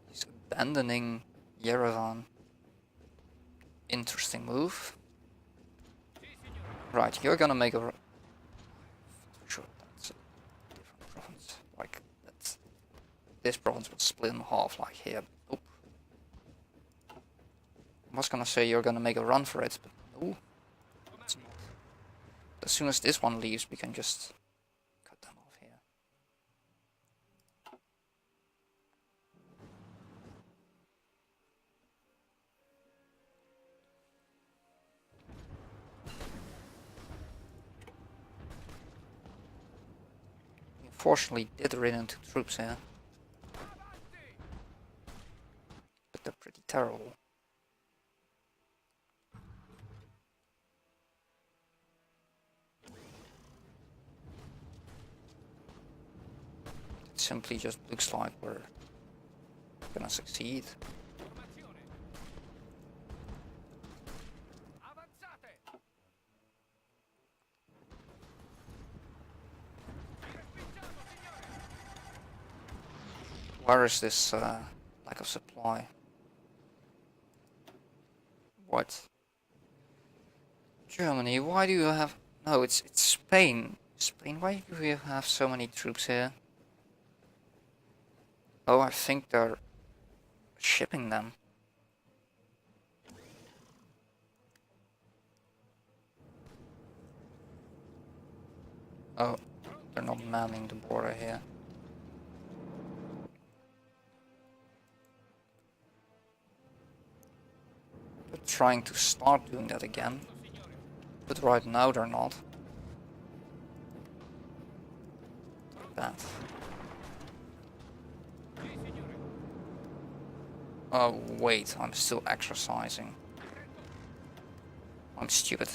He's abandoning Yerevan. Interesting move. Right, you're gonna make a... Sure, that's a different province. Like, that's... This province will split in half, like here. Oop. I was gonna say you're gonna make a run for it, but no. That's not. As soon as this one leaves, we can just cut them off here. We unfortunately did run into troops here. But they're pretty terrible. It simply just looks like we're gonna succeed. Where is this lack of supply? What? Germany, why do you have... No, it's Spain. Spain, why do you have so many troops here? Oh, I think they're shipping them. Oh, they're not manning the border here. They're trying to start doing that again, but right now they're not. That. Oh wait, I'm still exercising. I'm stupid.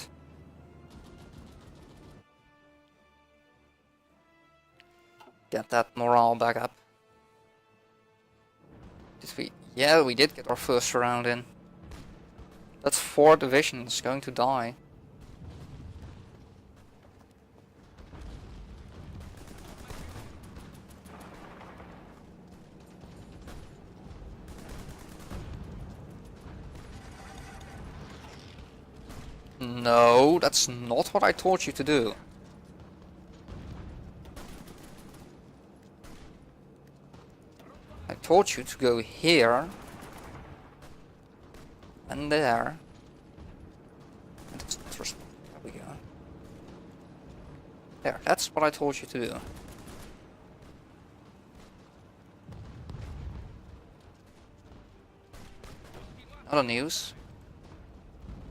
Get that morale back up. Did we? Yeah, we did get our first round in. That's 4 divisions going to die. No, that's not what I told you to do. I told you to go here and there. And there we go. There, that's what I told you to do. Other news.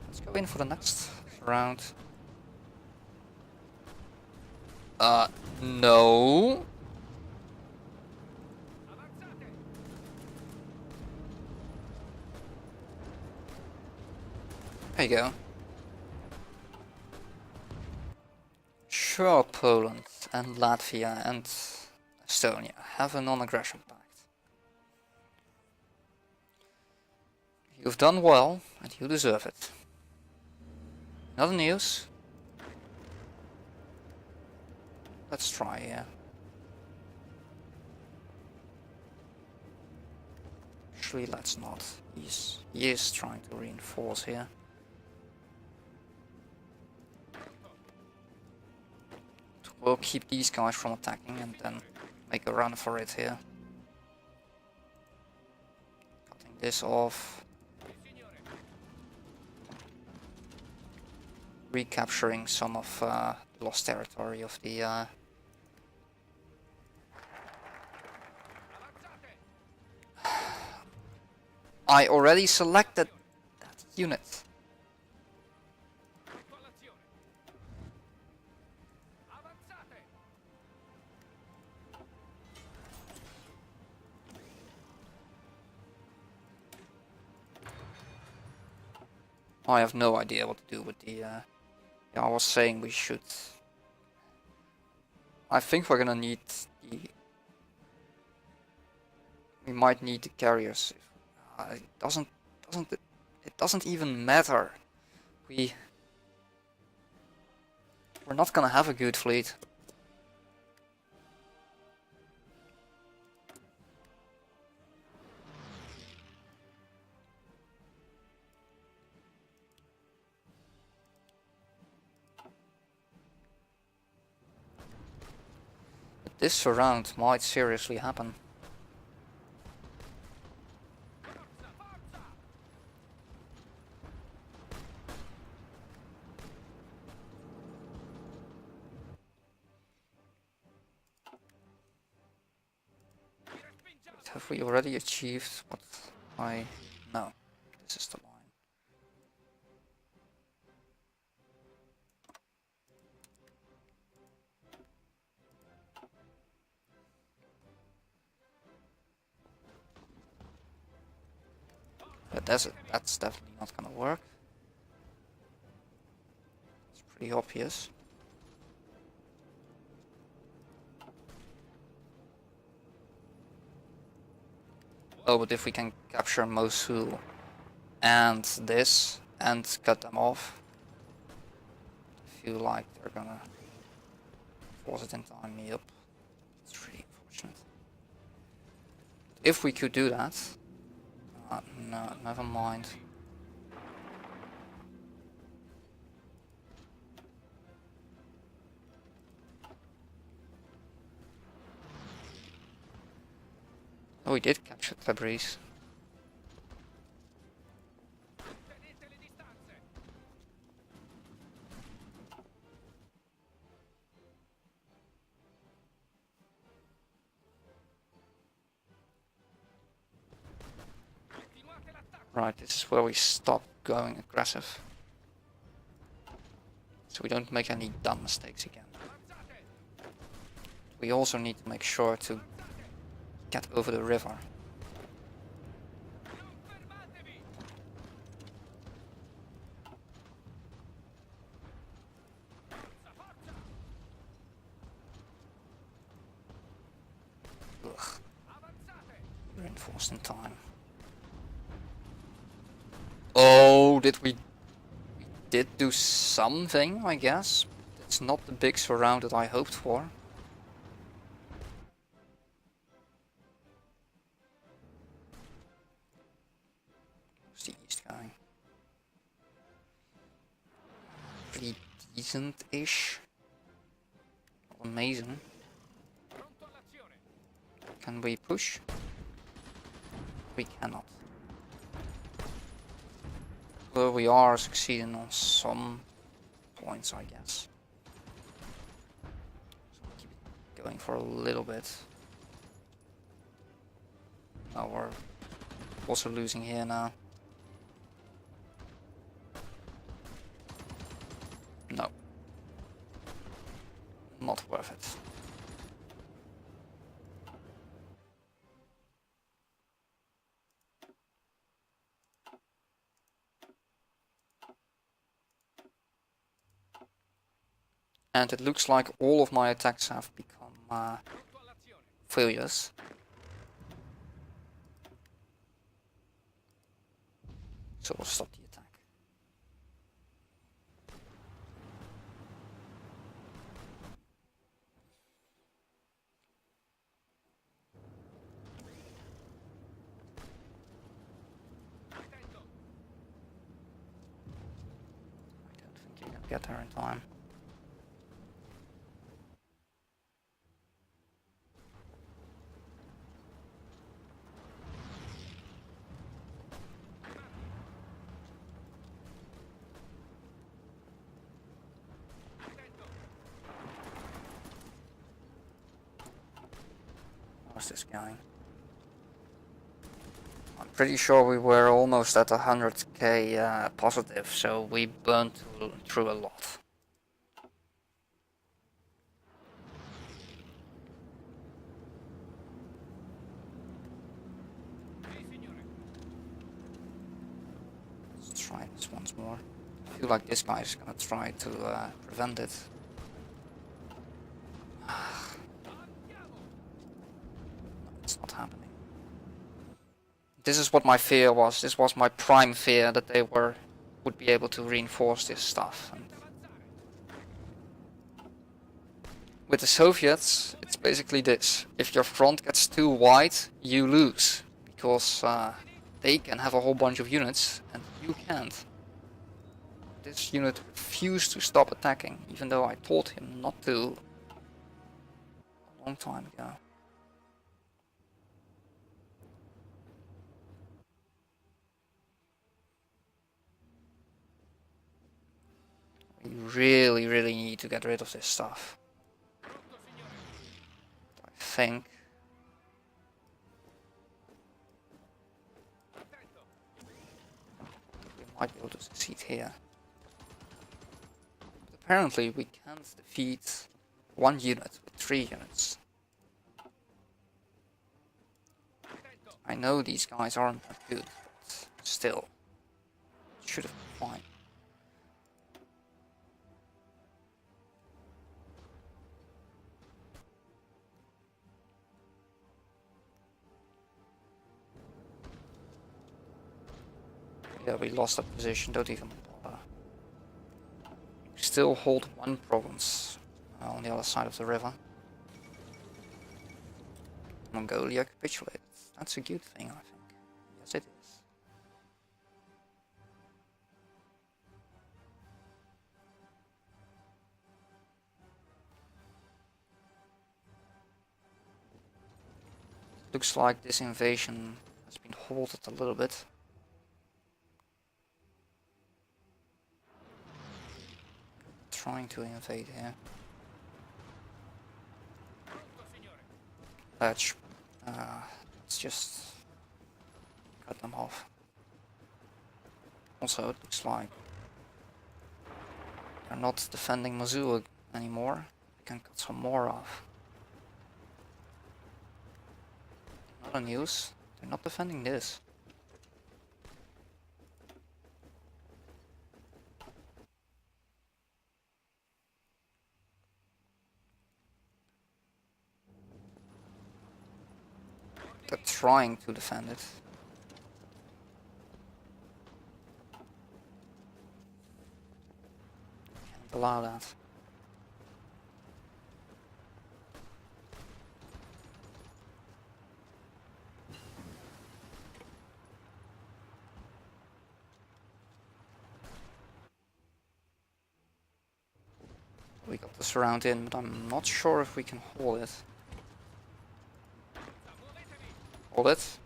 Let's go in for the next round. No. There you go. Sure, Poland and Latvia and Estonia have a non-aggression pact. You've done well, and you deserve it. In other news, let's try, yeah. Actually, let's not. He is trying to reinforce here. We'll keep these guys from attacking and then make a run for it here. Cutting this off. Recapturing some of the lost territory of the I already selected that unit. I have no idea what to do with the yeah, I was saying we should. I think we're gonna need the. We might need the carriers. It doesn't even matter. We're not gonna have a good fleet. But this surround might seriously happen. Have we already achieved what I... No, this is the line. The desert, that's definitely not gonna work. It's pretty obvious. Oh, but if we can capture Mosul and this and cut them off, I feel like they're gonna force it into me up. It's really unfortunate. If we could do that, no, never mind. Oh, we did capture Tabriz. Right, this is where we stop going aggressive. So we don't make any dumb mistakes again. We also need to make sure to get over the river. Ugh. Reinforced in time. Oh, we did do something, I guess. It's not the big surround that I hoped for. Where's the east going? pretty decent-ish. Not amazing. Can we push? We cannot. Though we are succeeding on some points, I guess. So we'll keep it going for a little bit. Oh, we're also losing here now. No. Not worth it. And it looks like all of my attacks have become failures. So we'll stop the attack. I don't think you're gonna get there in time. How's this going? I'm pretty sure we were almost at 100k positive, so we burned through a lot. Let's try this once more. I feel like this guy is gonna try to prevent it. No, it's not happening. This is what my fear was. This was my prime fear, that they would be able to reinforce this stuff. And with the Soviets, it's basically this. If your front gets too wide, you lose. Because they can have a whole bunch of units, and you can't. This unit refused to stop attacking, even though I told him not to a long time ago. We really need to get rid of this stuff. I think. We might be able to succeed here. But apparently we can't defeat one unit with 3 units. I know these guys aren't that good, but still. It should have been fine. Yeah, we lost that position, don't even bother. We still hold one province on the other side of the river. Mongolia capitulated. That's a good thing, I think. Yes, it is. Looks like this invasion has been halted a little bit. Trying to invade here. Let's just cut them off. Also, it looks like they're not defending Mosul anymore. We can cut some more off. Another news, they're not defending this. They're trying to defend it. Can't allow that. We got the surround in, but I'm not sure if we can hold it. Hold it.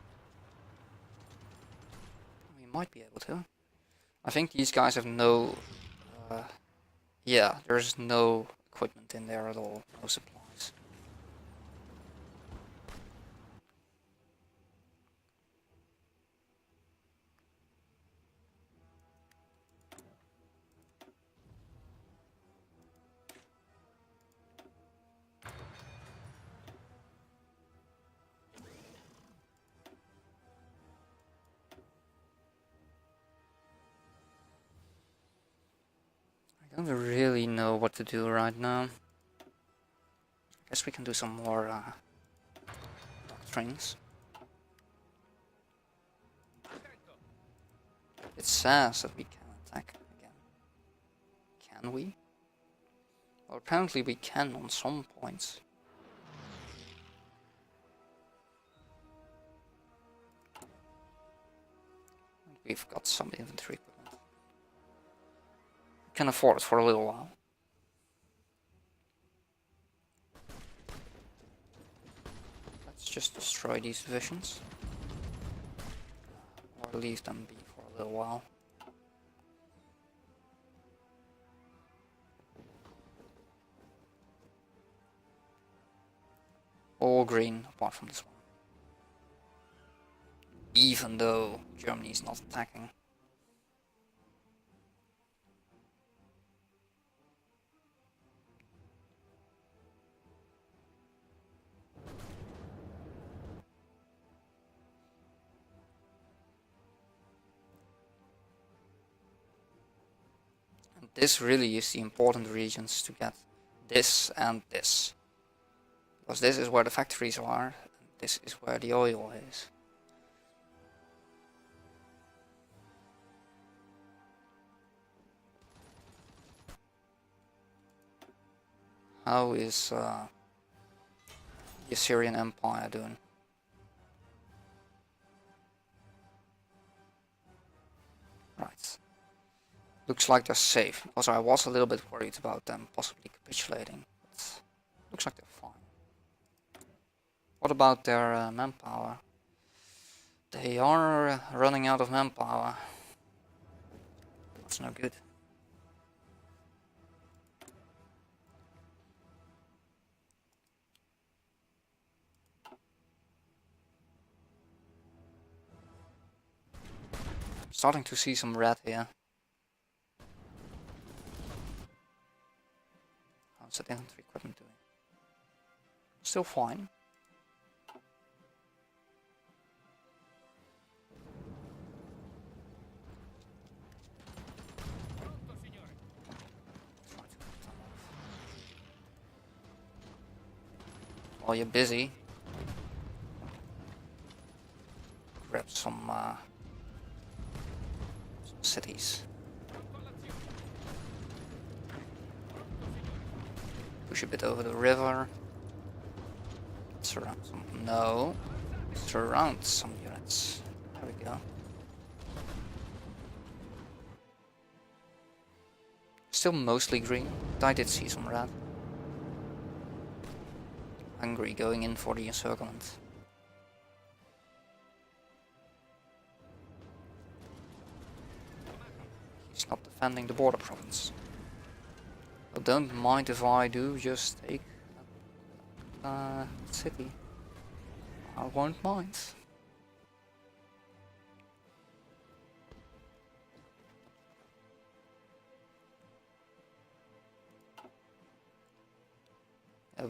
We might be able to. I think these guys have no... yeah, there's no equipment in there at all. No supplies. I don't really know what to do right now. I guess we can do some more doctrines. It says that we can attack again. Can we? Well, apparently we can on some points. We've got some infantry equipment. We can afford it for a little while. Let's just destroy these divisions. Or leave them be for a little while. All green apart from this one. Even though Germany is not attacking. And this really is the important regions to get this and this. Because this is where the factories are, and this is where the oil is. How is the Assyrian Empire doing? Right. Looks like they're safe, because I was a little bit worried about them possibly capitulating. But looks like they're fine. What about their manpower? They are running out of manpower. That's no good. Starting to see some red here. How's that infantry equipment doing? Still fine. While you're busy, grab some cities. Push a bit over the river. Surround some. No. Surround some units. There we go. Still mostly green. I did see some red. Hungary going in for the encirclement. He's not defending the border province. But don't mind if I do just take that city. I won't mind.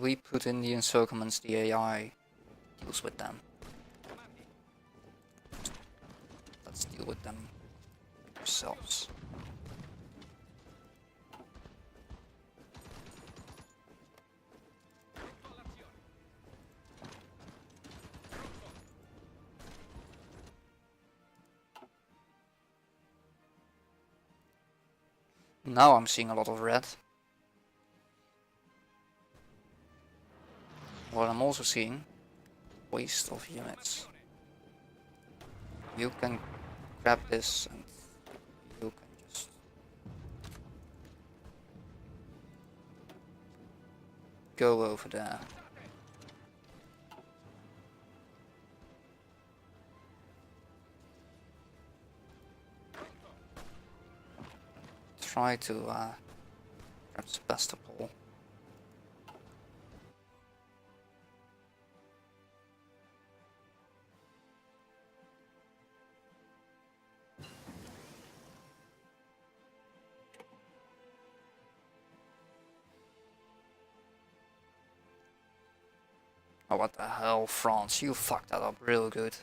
We put in the encirclements, the AI deals with them. Let's deal with them ourselves. Now I'm seeing a lot of red. What I'm also seeing, waste of units. You can grab this and you can just go over there. Try to grab Sebastopol. Oh, what the hell, France, you fucked that up real good.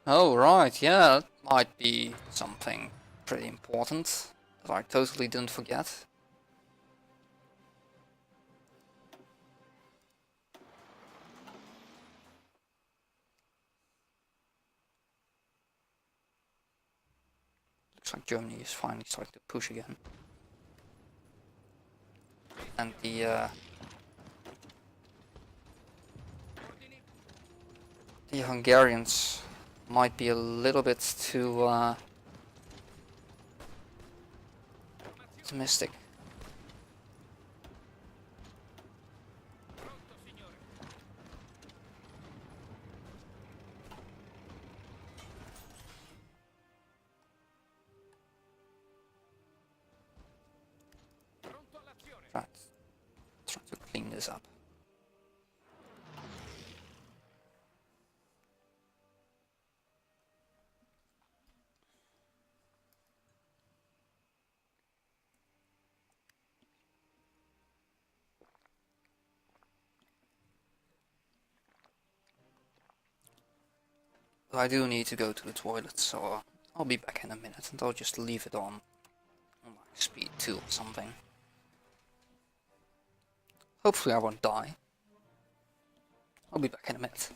Oh, right, yeah, that might be something pretty important that I totally didn't forget. Looks like Germany is finally starting to push again. And the Hungarians might be a little bit too optimistic. Right, try to clean this up. I do need to go to the toilet, so I'll be back in a minute, and I'll just leave it on like speed 2 or something. Hopefully I won't die. I'll be back in a minute.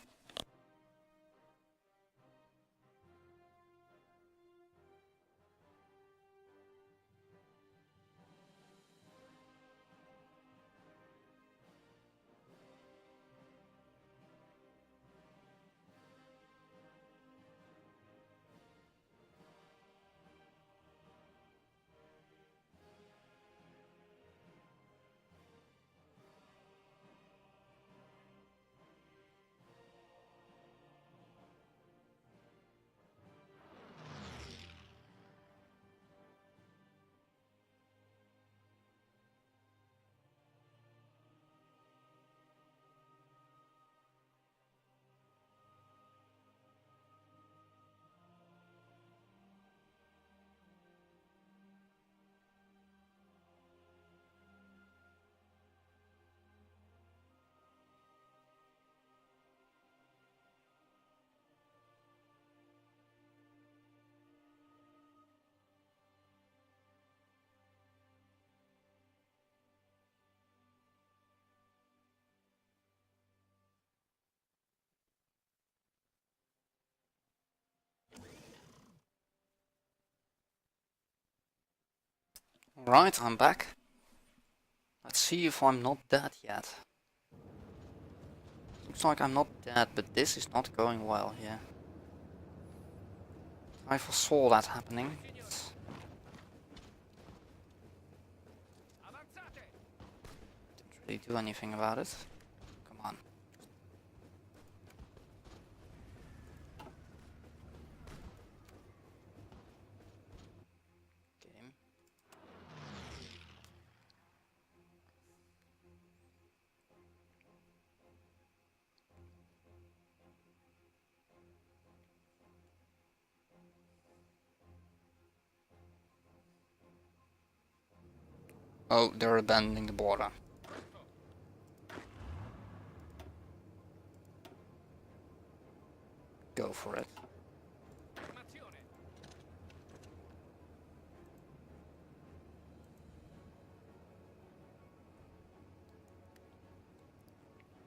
Right, I'm back. Let's see if I'm not dead yet. Looks like I'm not dead, but this is not going well here. I foresaw that happening. Didn't really do anything about it. Come on. Game. Oh, they're abandoning the border. Go for it.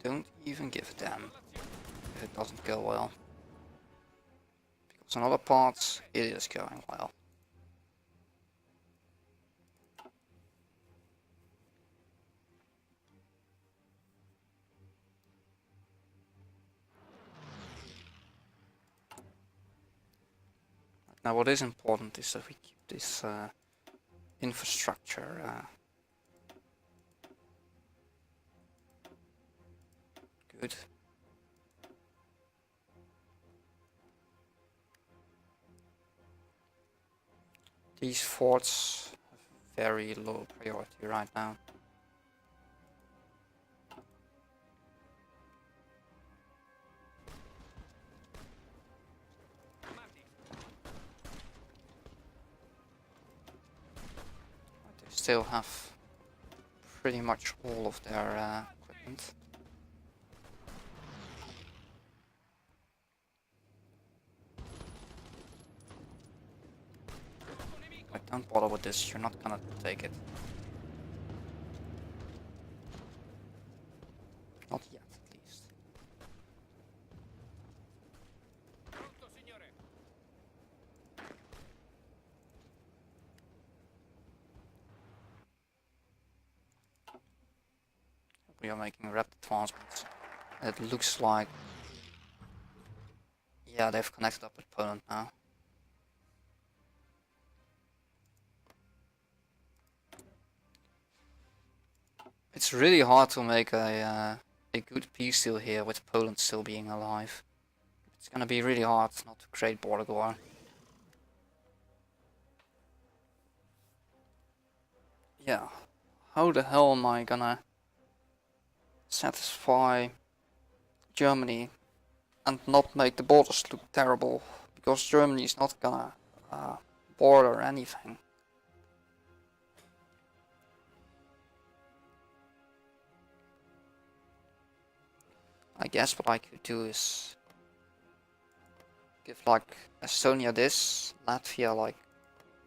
don't even give a damn if it doesn't go well. Because in other parts, it is going well. Now what is important is that we keep this infrastructure good. These forts have very low priority right now. But they still have pretty much all of their equipment. Like, don't bother with this, you're not gonna take it. Not yet, at least. We are making rapid advancements. It looks like... yeah, they've connected up with Poland now. It's really hard to make a good peace deal here with Poland still being alive. It's gonna be really hard not to create border war. Yeah, how the hell am I gonna satisfy Germany and not make the borders look terrible? Because Germany is not gonna border anything. I guess what I could do is give like Estonia this, Latvia like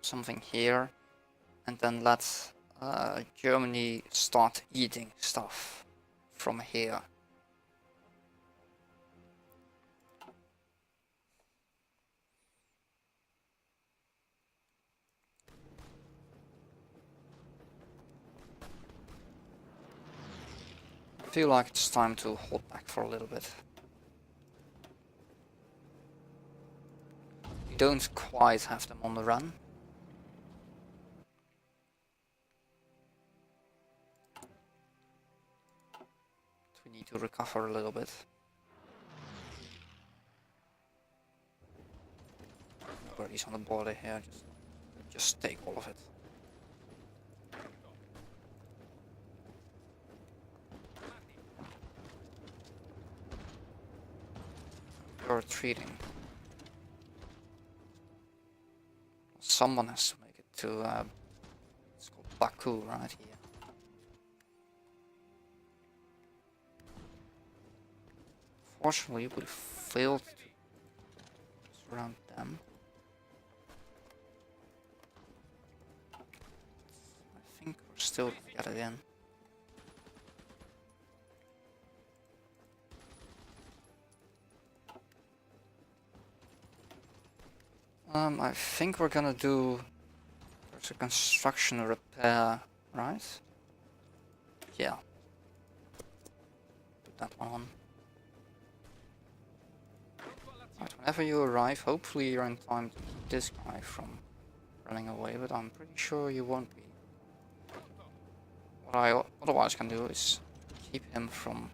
something here, and then let Germany start eating stuff from here. I feel like it's time to hold back for a little bit. We don't quite have them on the run. We need to recover a little bit. Nobody's on the border here, just take all of it. You're retreating. Someone has to make it to it's called Baku right here. Fortunately, we failed to surround them. I think we're still gonna get it in. I think we're gonna do... there's a construction repair, right? Yeah. Put that one on. Right, whenever you arrive, hopefully you're in time to keep this guy from running away, but I'm pretty sure you won't be. What I otherwise can do is keep him from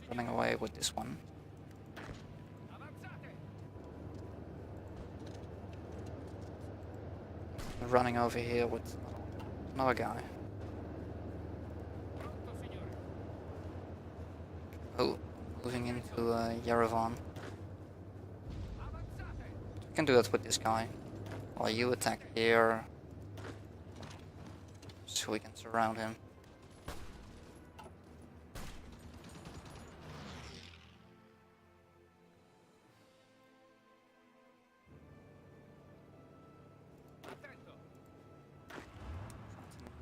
running away with this one. Running over here with another guy. Oh, moving into Yerevan. We can do that with this guy. While you attack here, so we can surround him.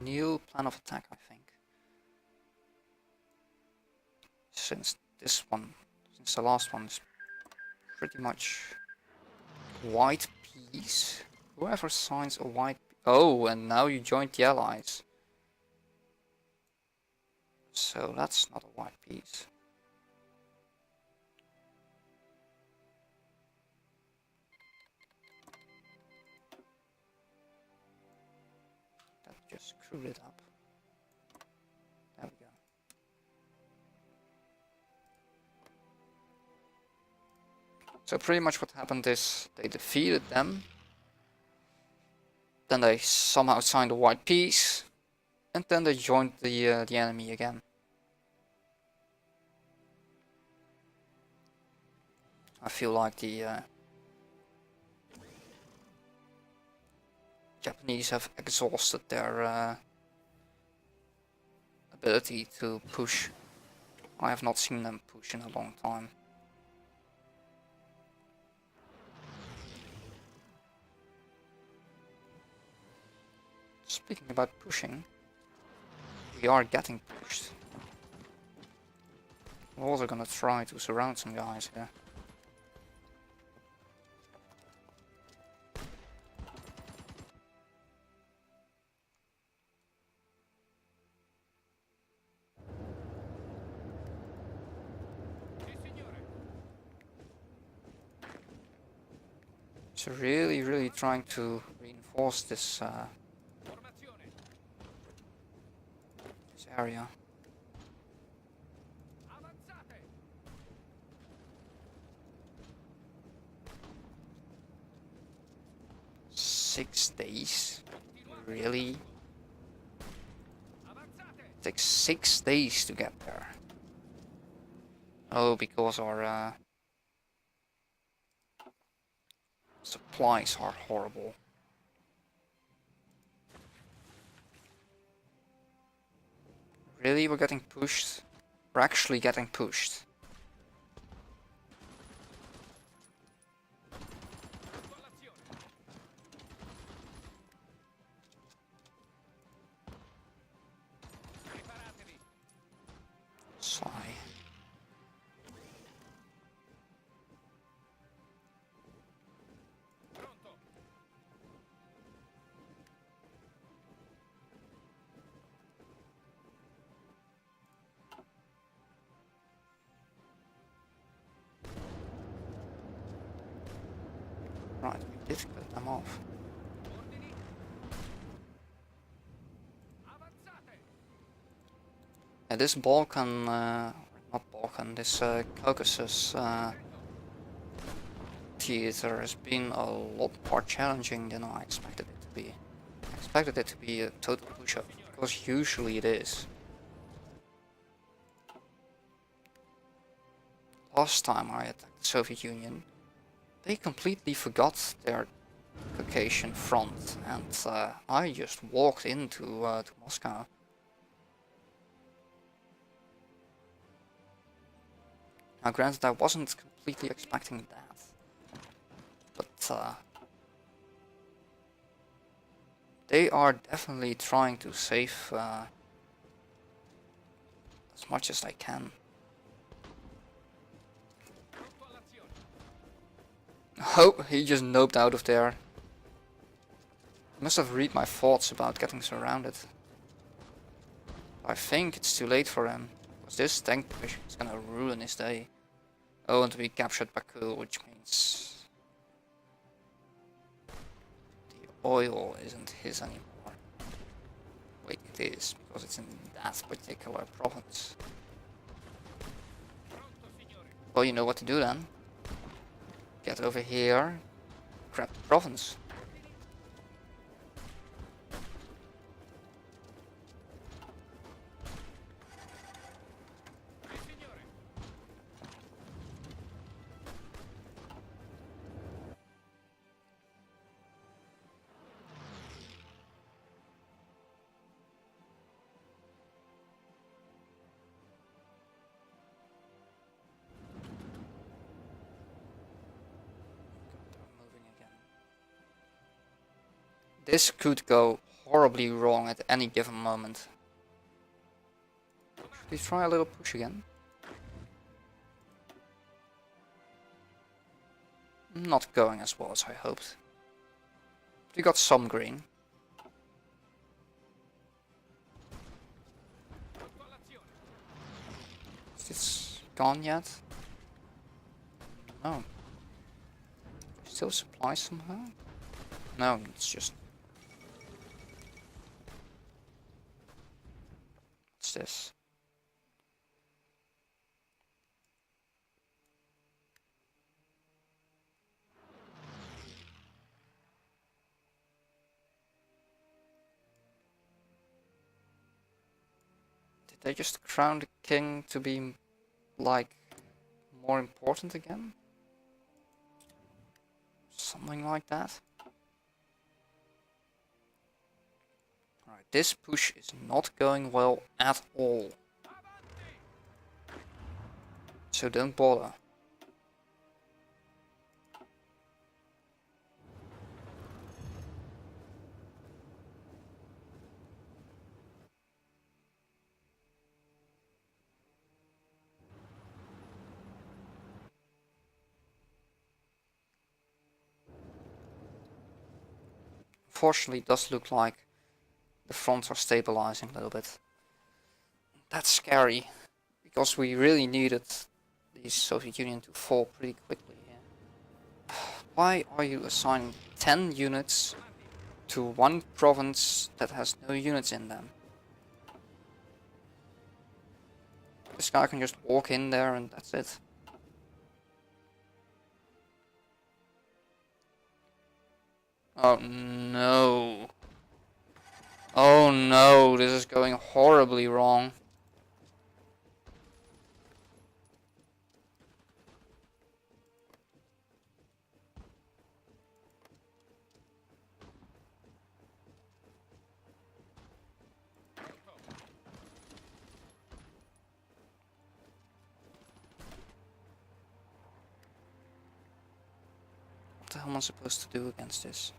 New plan of attack, I think. since the last one is pretty much white piece. Whoever signs a white... Oh, and now you joined the allies. So that's not a white piece. That just screwed it up. There we go. So pretty much what happened is they defeated them. Then they somehow signed a white peace. And then they joined the enemy again. I feel like the Japanese have exhausted their ability to push. I have not seen them push in a long time. Speaking about pushing, we are getting pushed. We're also gonna try to surround some guys here. So really trying to reinforce this this area. Days? Really? It takes 6 days to get there. Oh, because our supplies are horrible. Really? We're getting pushed? We're actually getting pushed. Sigh. Right, we did cut them off. Yeah, this Balkan, not Balkan, this Caucasus theater has been a lot more challenging than I expected it to be. I expected it to be a total push-up, because usually it is. Last time I attacked the Soviet Union, they completely forgot their Caucasian front, and I just walked into to Moscow. Now granted, I wasn't completely expecting that, but they are definitely trying to save as much as they can. Oh, he just noped out of there. He must have read my thoughts about getting surrounded. I think it's too late for him, because this tank division is gonna ruin his day. Oh, and we captured Baku, which means the oil isn't his anymore. Wait, it is, because it's in that particular province. Well, you know what to do then. Get over here, grab the province. This could go horribly wrong at any given moment. Should we try a little push again? not going as well as I hoped. We got some green. Is this gone yet? No. Still supply somehow? No, it's just... What's this? Did they just crown the king to be, like, more important again? Something like that? Alright, this push is not going well at all. So don't bother. Unfortunately, it does look like the fronts are stabilizing a little bit. That's scary, because we really needed the Soviet Union to fall pretty quickly. Yeah. Why are you assigning 10 units to one province that has no units in them? This guy can just walk in there and that's it. Oh no. Oh no, this is going horribly wrong. What the hell am I supposed to do against this?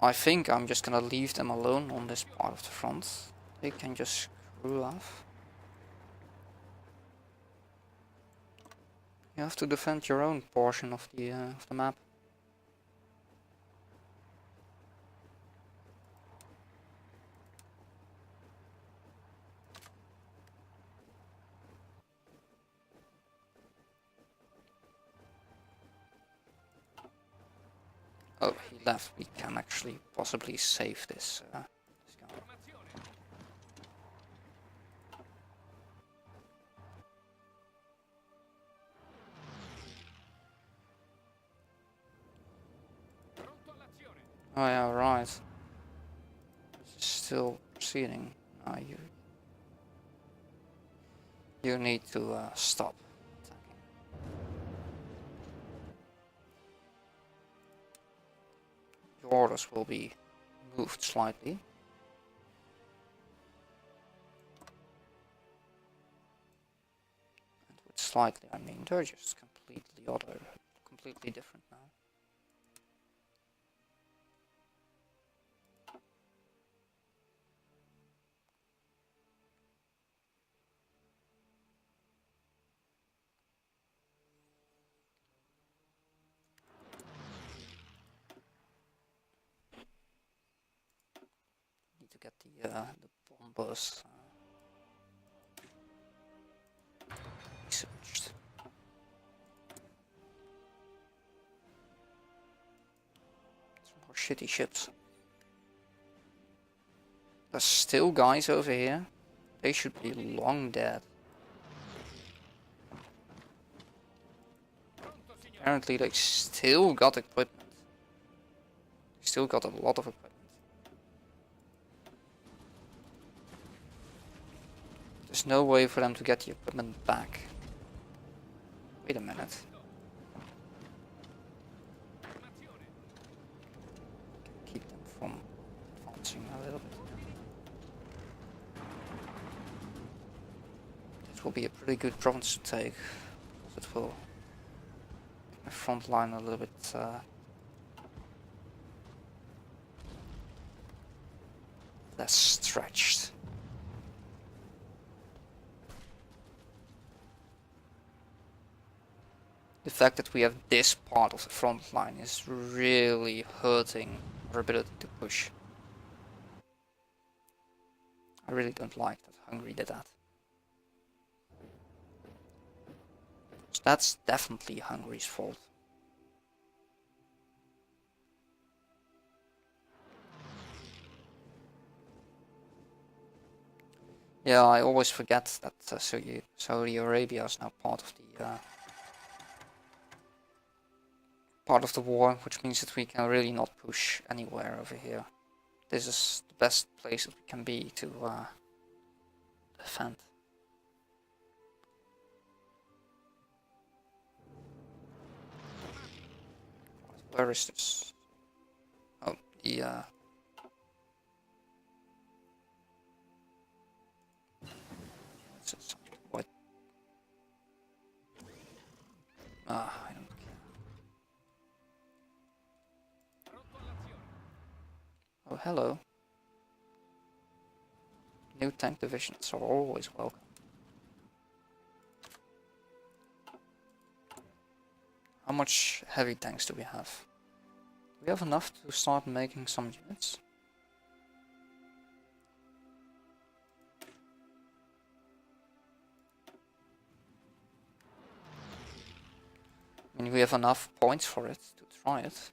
I think I'm just gonna leave them alone on this part of the front. They can just screw off. You have to defend your own portion of the map. Oh, he left. We can actually possibly save this guy. Oh yeah, right. This is still proceeding. You need to stop attacking. Your orders will be moved slightly. And with slightly, I mean they're just completely different now. Need to get the bombers researched. Some more shitty ships. There's still guys over here. They should be long dead. Apparently they still got equipment. They still got a lot of equipment. There's no way for them to get the equipment back. Wait a minute. Keep them from advancing a little bit. This will be a pretty good province to take. It will make my front line a little bit less stretched. the fact that we have this part of the front line is really hurting our ability to push. I really don't like that Hungary did that. So that's definitely Hungary's fault. Yeah, I always forget that Saudi Arabia is now part of the war, which means that we can really not push anywhere over here. This is the best place that we can be to defend. Where is this? Oh, the what? I don't care. Oh, hello. New tank divisions are always welcome. How much heavy tanks do we have? Do we have enough to start making some units? I mean, we have enough points for it to try it.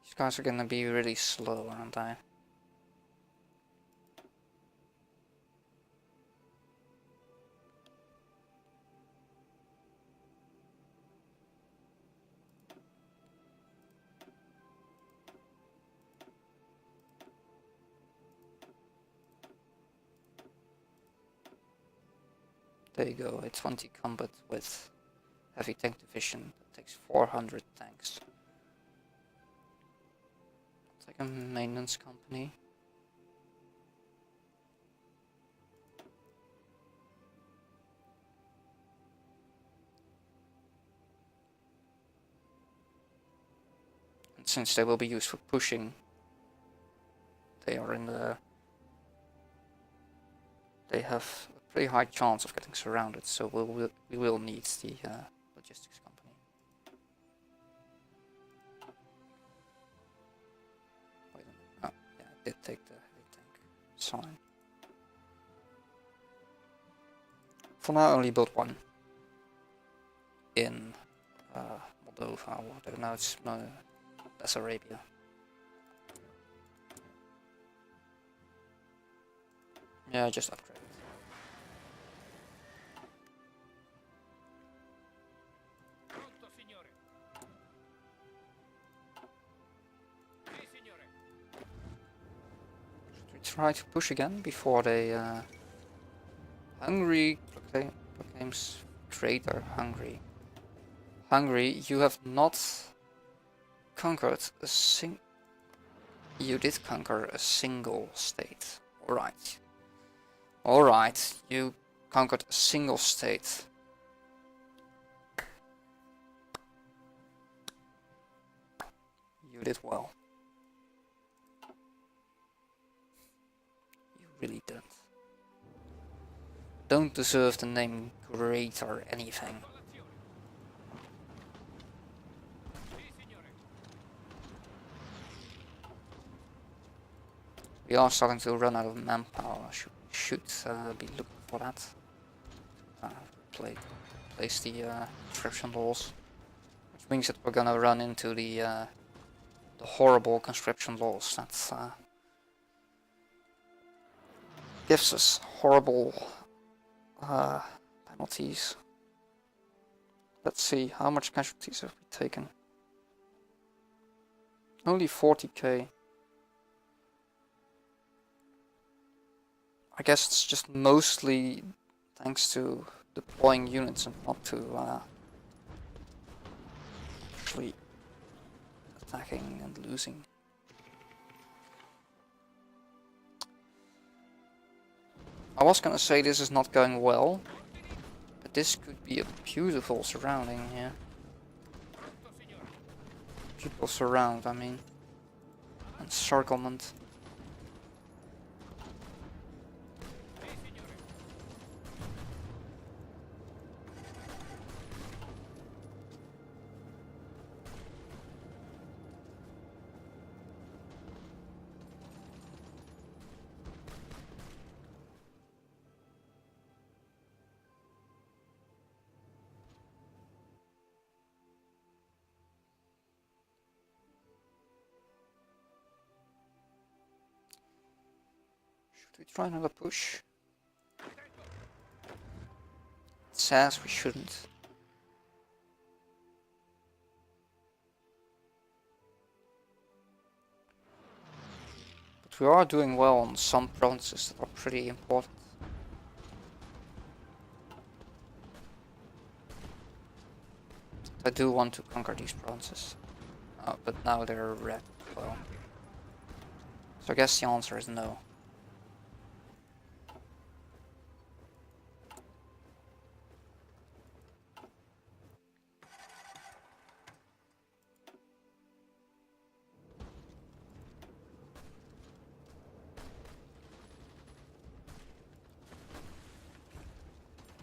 These guys are gonna be really slow, aren't they? There you go, a 20 combat with heavy tank division that takes 400 tanks. It's like a maintenance company. And since they will be used for pushing, they are in the... They have a pretty high chance of getting surrounded, so we will need the logistics company. Wait a minute. Oh, yeah, I did take the heavy tank sign. For now, I only built one in Moldova, or now it's Bessarabia. Yeah, I just upgraded. Should we try to push again before they... Hungary proclaims traitor Hungary. Hungary, you have not conquered a You did conquer a single state. Alright. Alright, you conquered a single state. You did well. You really didn't. Don't deserve the name great or anything. We are starting to run out of manpower. Should be looking for that. Place the conscription laws, which means that we're gonna run into the horrible conscription laws that gives us horrible penalties. Let's see, how much casualties have we taken? Only 40k. I guess it's just mostly thanks to deploying units and not to actually attacking and losing. I was gonna say this is not going well, but this could be a beautiful surrounding here. People surround, I mean. Encirclement. Should we try another push? It says we shouldn't. But we are doing well on some provinces that are pretty important. I do want to conquer these provinces. But now they're red. Well, so I guess the answer is no.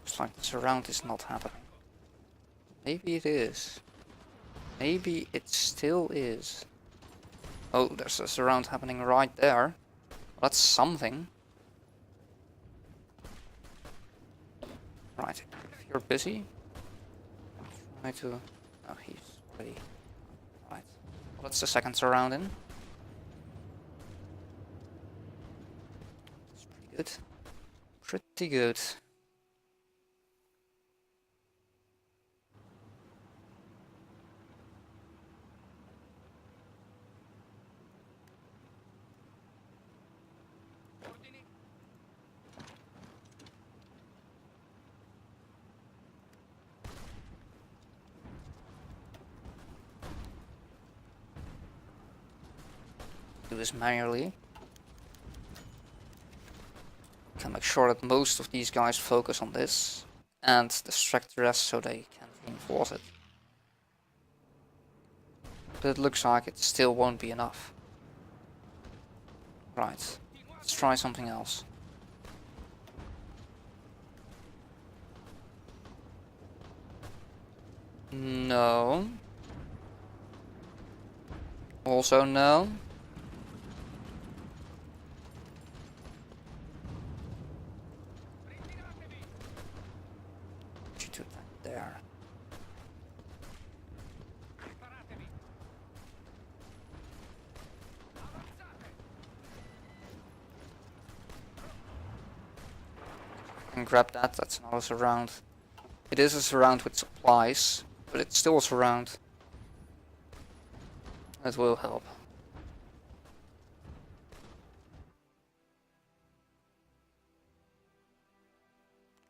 Looks like the surround is not happening. Maybe it is. Maybe it still is. Oh, there's a surround happening right there. That's something. Right, if you're busy, try to... Oh, he's already... Right. Well, that's the second surround in. It's pretty good. Pretty good. Do this manually. Can make sure that most of these guys focus on this and distract the rest so they can reinforce it. But it looks like it still won't be enough. Right, let's try something else. No. Also no. You do that there. And grab that, that's not a surround. It is a surround with supplies, but it's still a surround. That will help.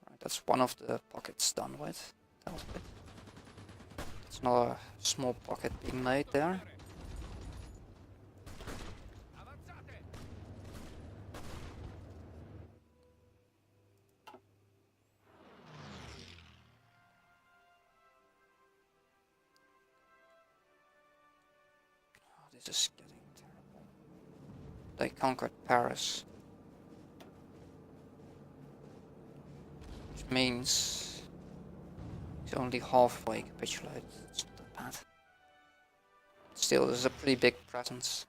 Right, that's one of the pockets done with. It's not a small pocket being made there. This is getting terrible. They conquered Paris. Which means he's only halfway capitulated. It's not that bad. Still, this is a pretty big presence.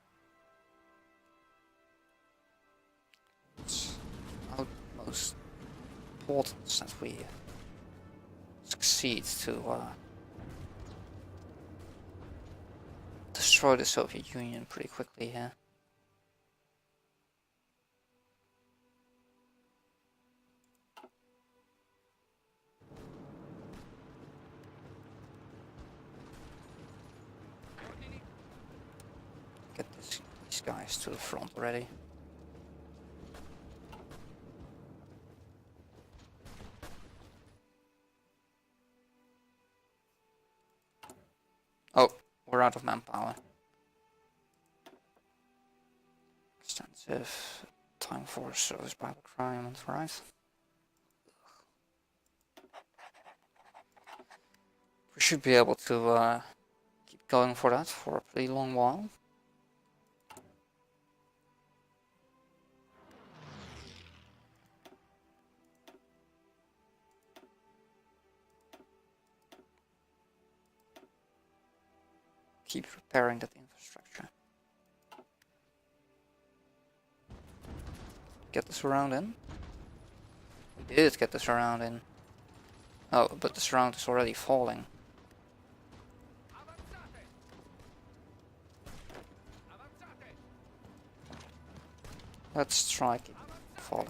It's utmost importance that we succeed to destroy the Soviet Union pretty quickly here. Get these guys to the front already. Oh, we're out of manpower. Extensive time for a service by requirement, right? We should be able to keep going for that for a pretty long while. Keep repairing that infrastructure. Get the surround in. We did get the surround in. Oh, but the surround is already falling. Let's try keep falling.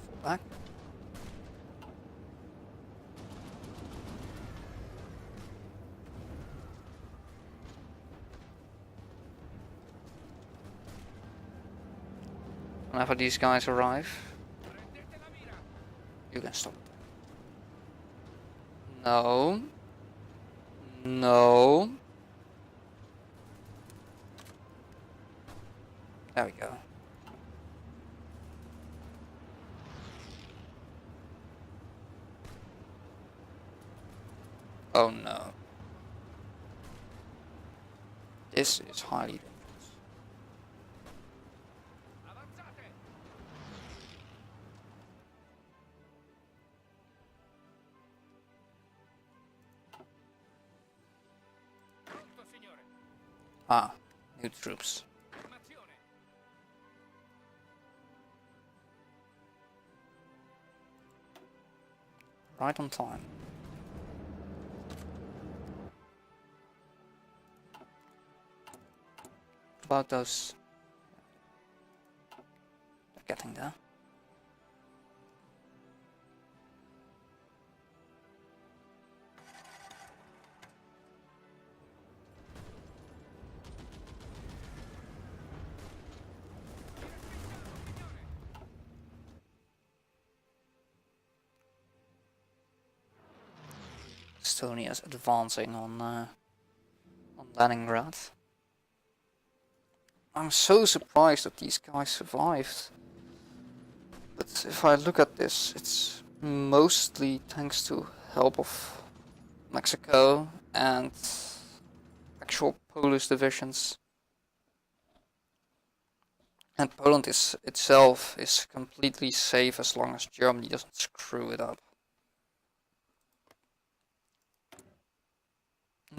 Fall back. Whenever these guys arrive, you can stop them. No. No. There we go. Oh no. This is highly dangerous. Ah, new troops. Right on time. About those. They're getting there. Estonia is advancing on Leningrad. I'm so surprised that these guys survived. But if I look at this, it's mostly thanks to help of Mexico and actual Polish divisions. And Poland itself is completely safe as long as Germany doesn't screw it up.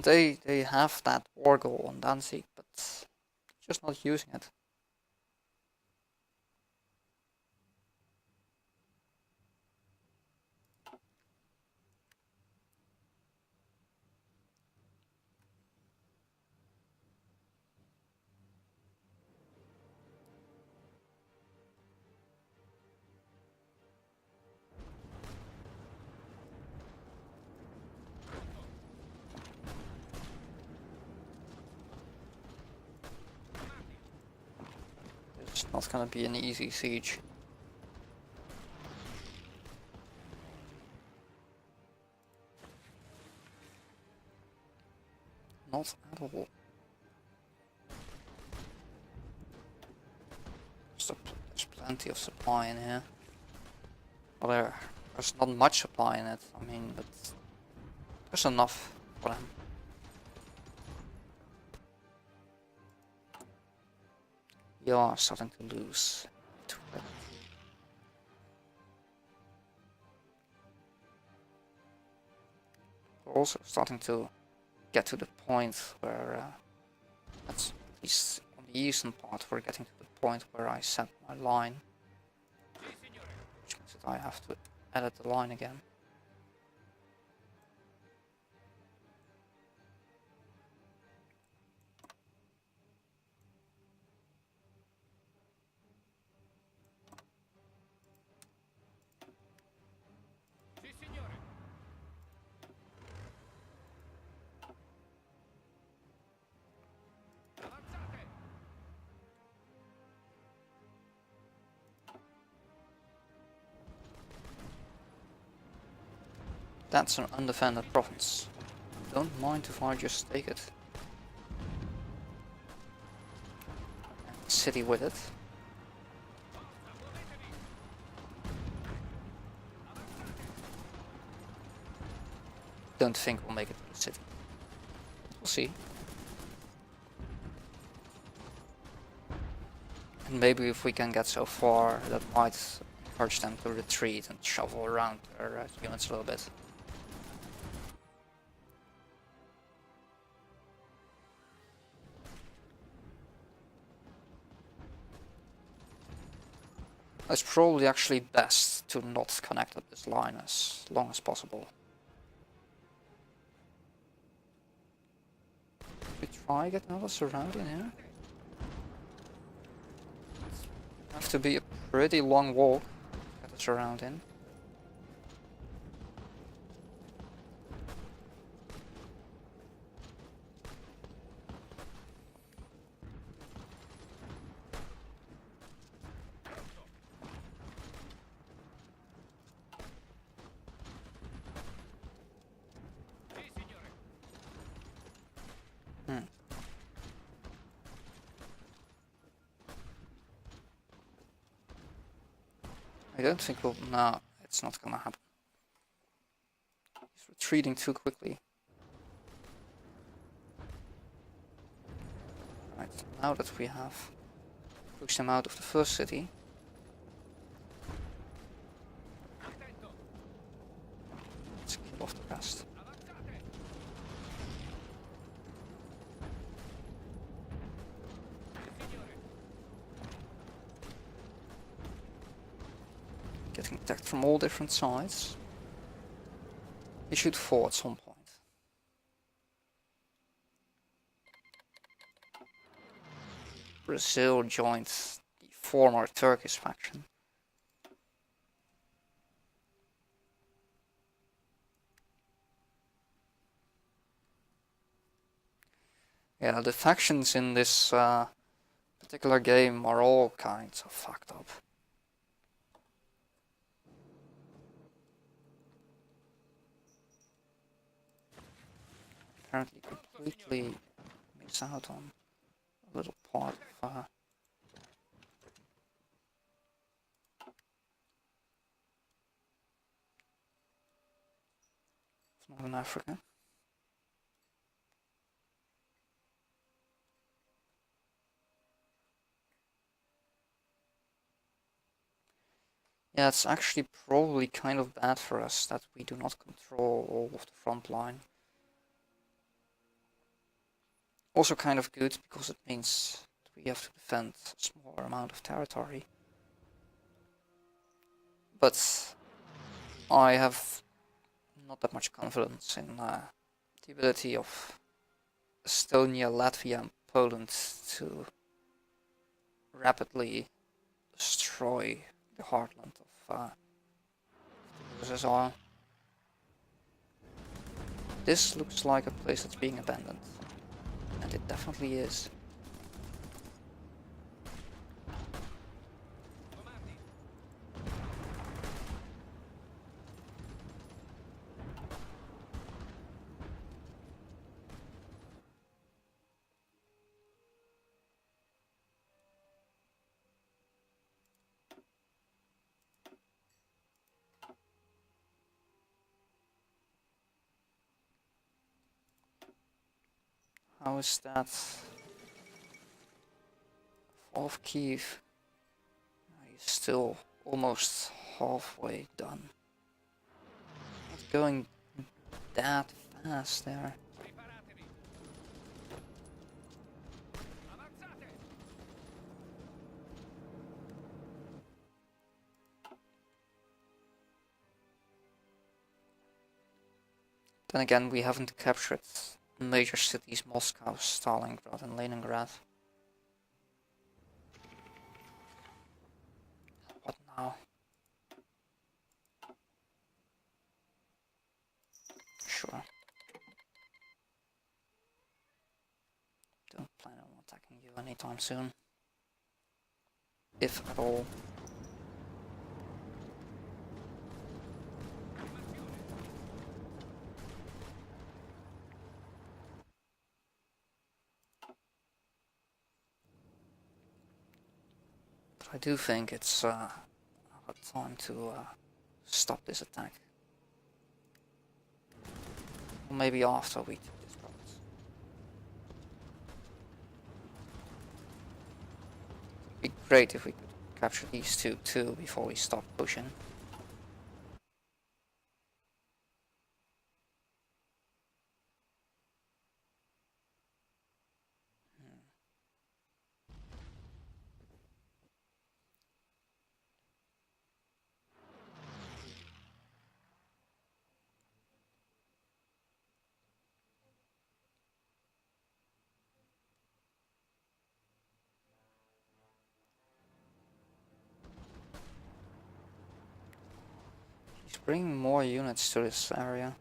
They have that war goal on Danzig, but just not using it. It's not gonna be an easy siege. Not at all. There's plenty of supply in here. Well, there's not much supply in it, I mean, but there's enough for them. You are starting to lose. We're also starting to get to the point where, that's at least on the eastern part, we're getting to the point where I set my line. Which means that I have to edit the line again. That's an undefended province. Don't mind if I just take it. And city with it. Don't think we'll make it to the city. We'll see. And maybe if we can get so far, that might encourage them to retreat and shovel around their units a little bit. It's probably actually best to not connect up this line as long as possible. We try get another surround in here. Have to be a pretty long walk to get a surround in. I don't think we'll... No, it's not gonna happen. He's retreating too quickly. Right, now that we have pushed him out of the first city, let's kill off the rest. Getting attacked from all different sides. He should fall at some point. Brazil joined the former Turkish faction. Yeah, the factions in this particular game are all kinds of fucked up. Apparently completely miss out on a little part of Northern Africa. Yeah, it's actually probably kind of bad for us that we do not control all of the front line. Also kind of good because it means that we have to defend a smaller amount of territory. But I have not that much confidence in the ability of Estonia, Latvia and Poland to rapidly destroy the heartland of the USSR. This looks like a place that's being abandoned. And it definitely is. How is that? Of Kiev. He's still almost halfway done. Not going that fast there. Then again, we haven't captured major cities, Moscow, Stalingrad and Leningrad. What now? Sure. Don't plan on attacking you anytime soon. If at all. But I do think it's about time to stop this attack. Or maybe after we take this province. It'd be great if we could capture these two too before we stop pushing. He's bringing more units to this area.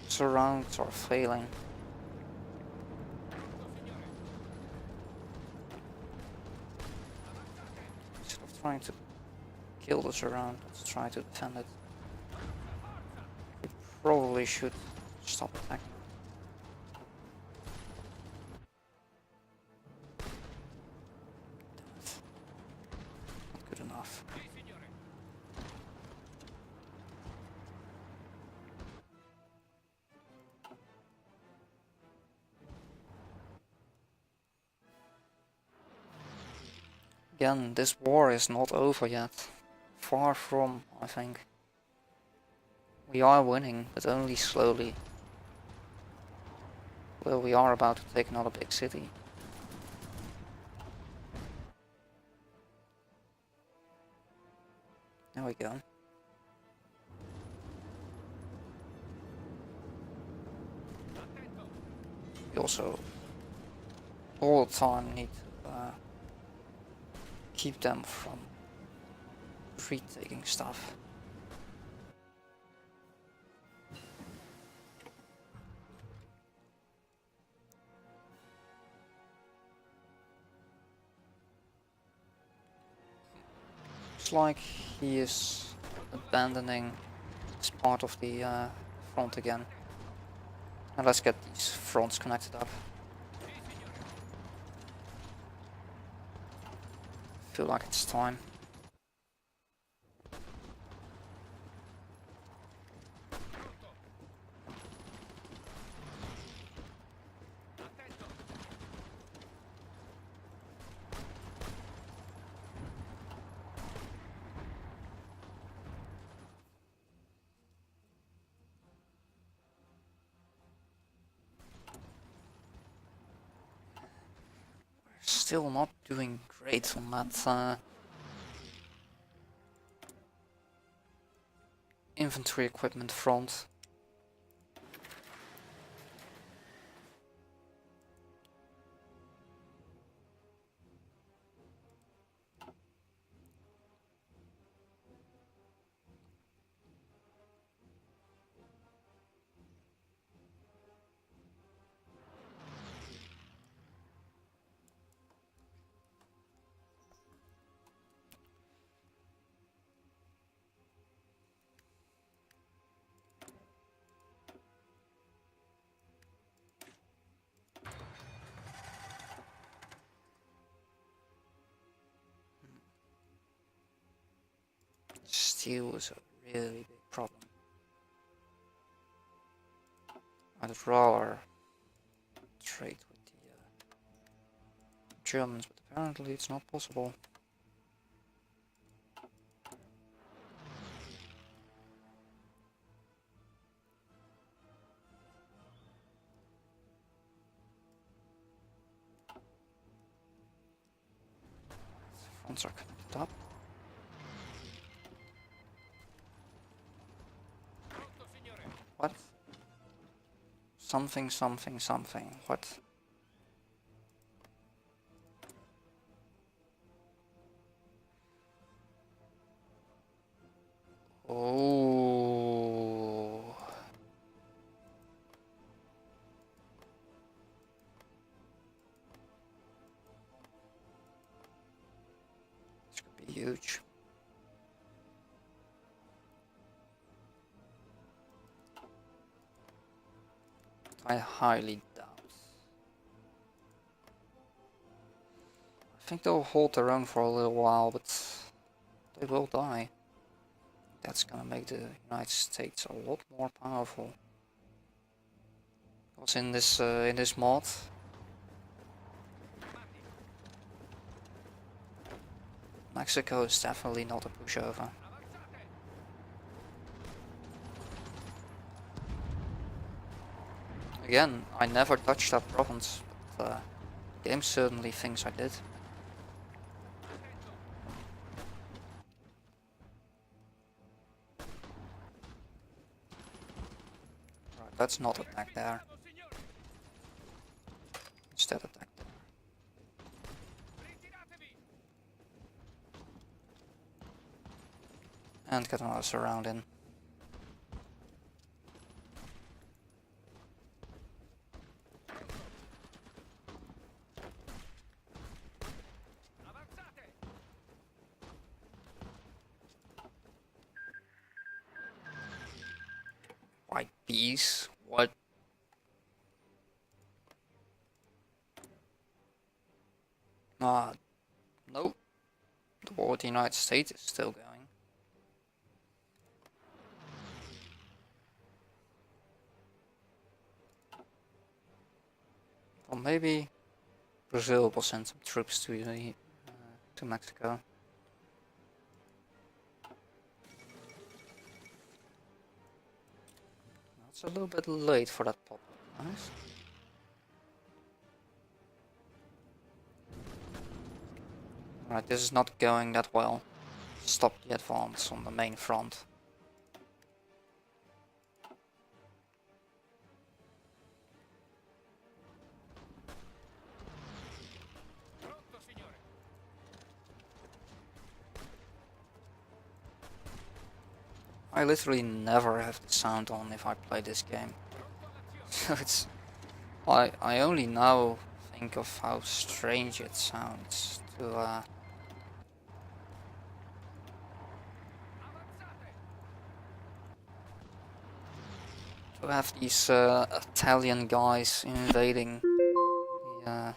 Surrounds are failing. Instead of trying to kill the surround, let's try to defend it. We probably should stop attacking. Not good enough. Again, this war is not over yet. Far from, I think. We are winning, but only slowly. Well, we are about to take another big city. There we go. We also all the time need to keep them from retaking stuff. Looks like he is abandoning this part of the front again. And let's get these fronts connected up. Feel like it's time. Still not doing great on that infantry equipment front. Steel is a really big problem. I'd rather trade with the Germans, but apparently it's not possible. Fronts are connected up. What? Something, something, something. What? Oh. This could be huge. I highly doubt think they'll hold their own for a little while, but they will die. That's gonna make the United States a lot more powerful. Because in this mod, Mexico is definitely not a pushover. Again, I never touched that province, but the game certainly thinks I did. Right, let's not attack there. Instead attack there. And get another surround in. White bees? What? Nope. The war with the United States is still going. Well, maybe Brazil will send some troops to Mexico. It's a little bit late for that pop. Nice. Alright, this is not going that well. Stop the advance on the main front. I literally never have the sound on if I play this game. So it's... I only now think of how strange it sounds to have these Italian guys invading the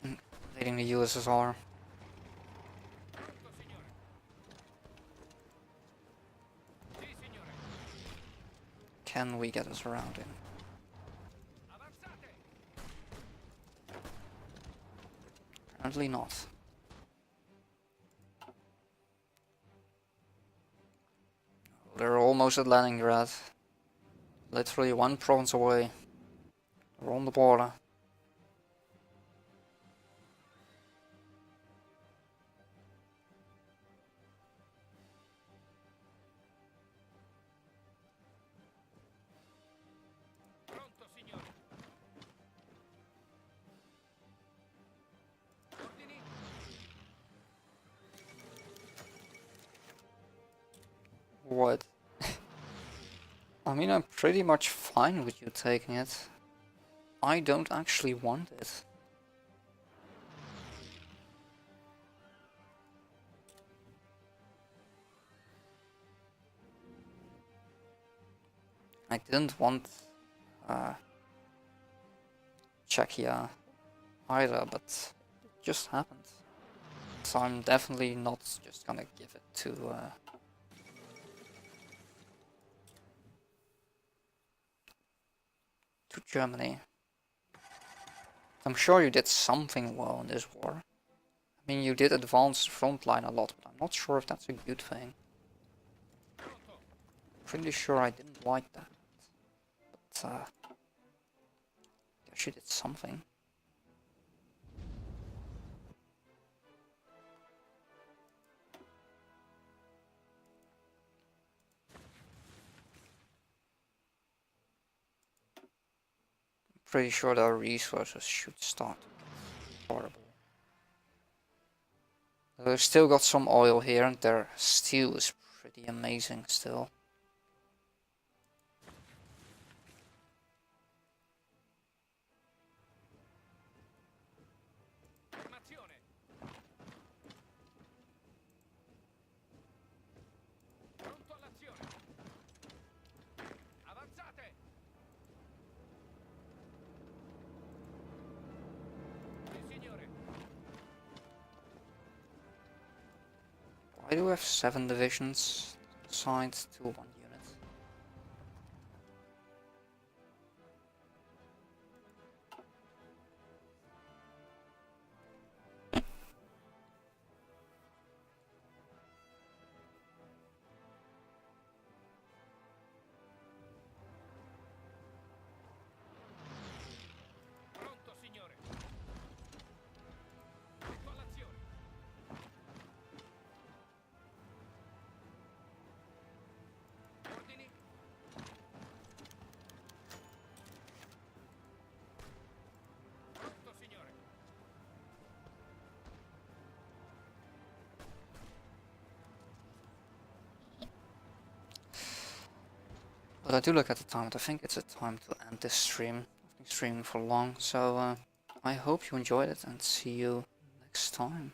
invading the USSR. Can we get us around in? Apparently not. They're almost at Leningrad. Literally one province away. We're on the border. What? I mean, I'm pretty much fine with you taking it. I don't actually want it. I didn't want Czechia either, but it just happened. So I'm definitely not just gonna give it to Germany. I'm sure you did something well in this war. I mean, you did advance the front line a lot, but I'm not sure if that's a good thing. Pretty sure I didn't like that. But, guess you did something. Pretty sure that our resources should start to get horrible. They've still got some oil here, and their steel is pretty amazing still. I do have 7 divisions assigned to 1 unit.
Pronto, signore. Ecco all'azione. Ordini. Pronto, signore.
But I do look at the time, and I think it's a time to end this stream. I've been streaming for long, so I hope you enjoyed it and see you next time.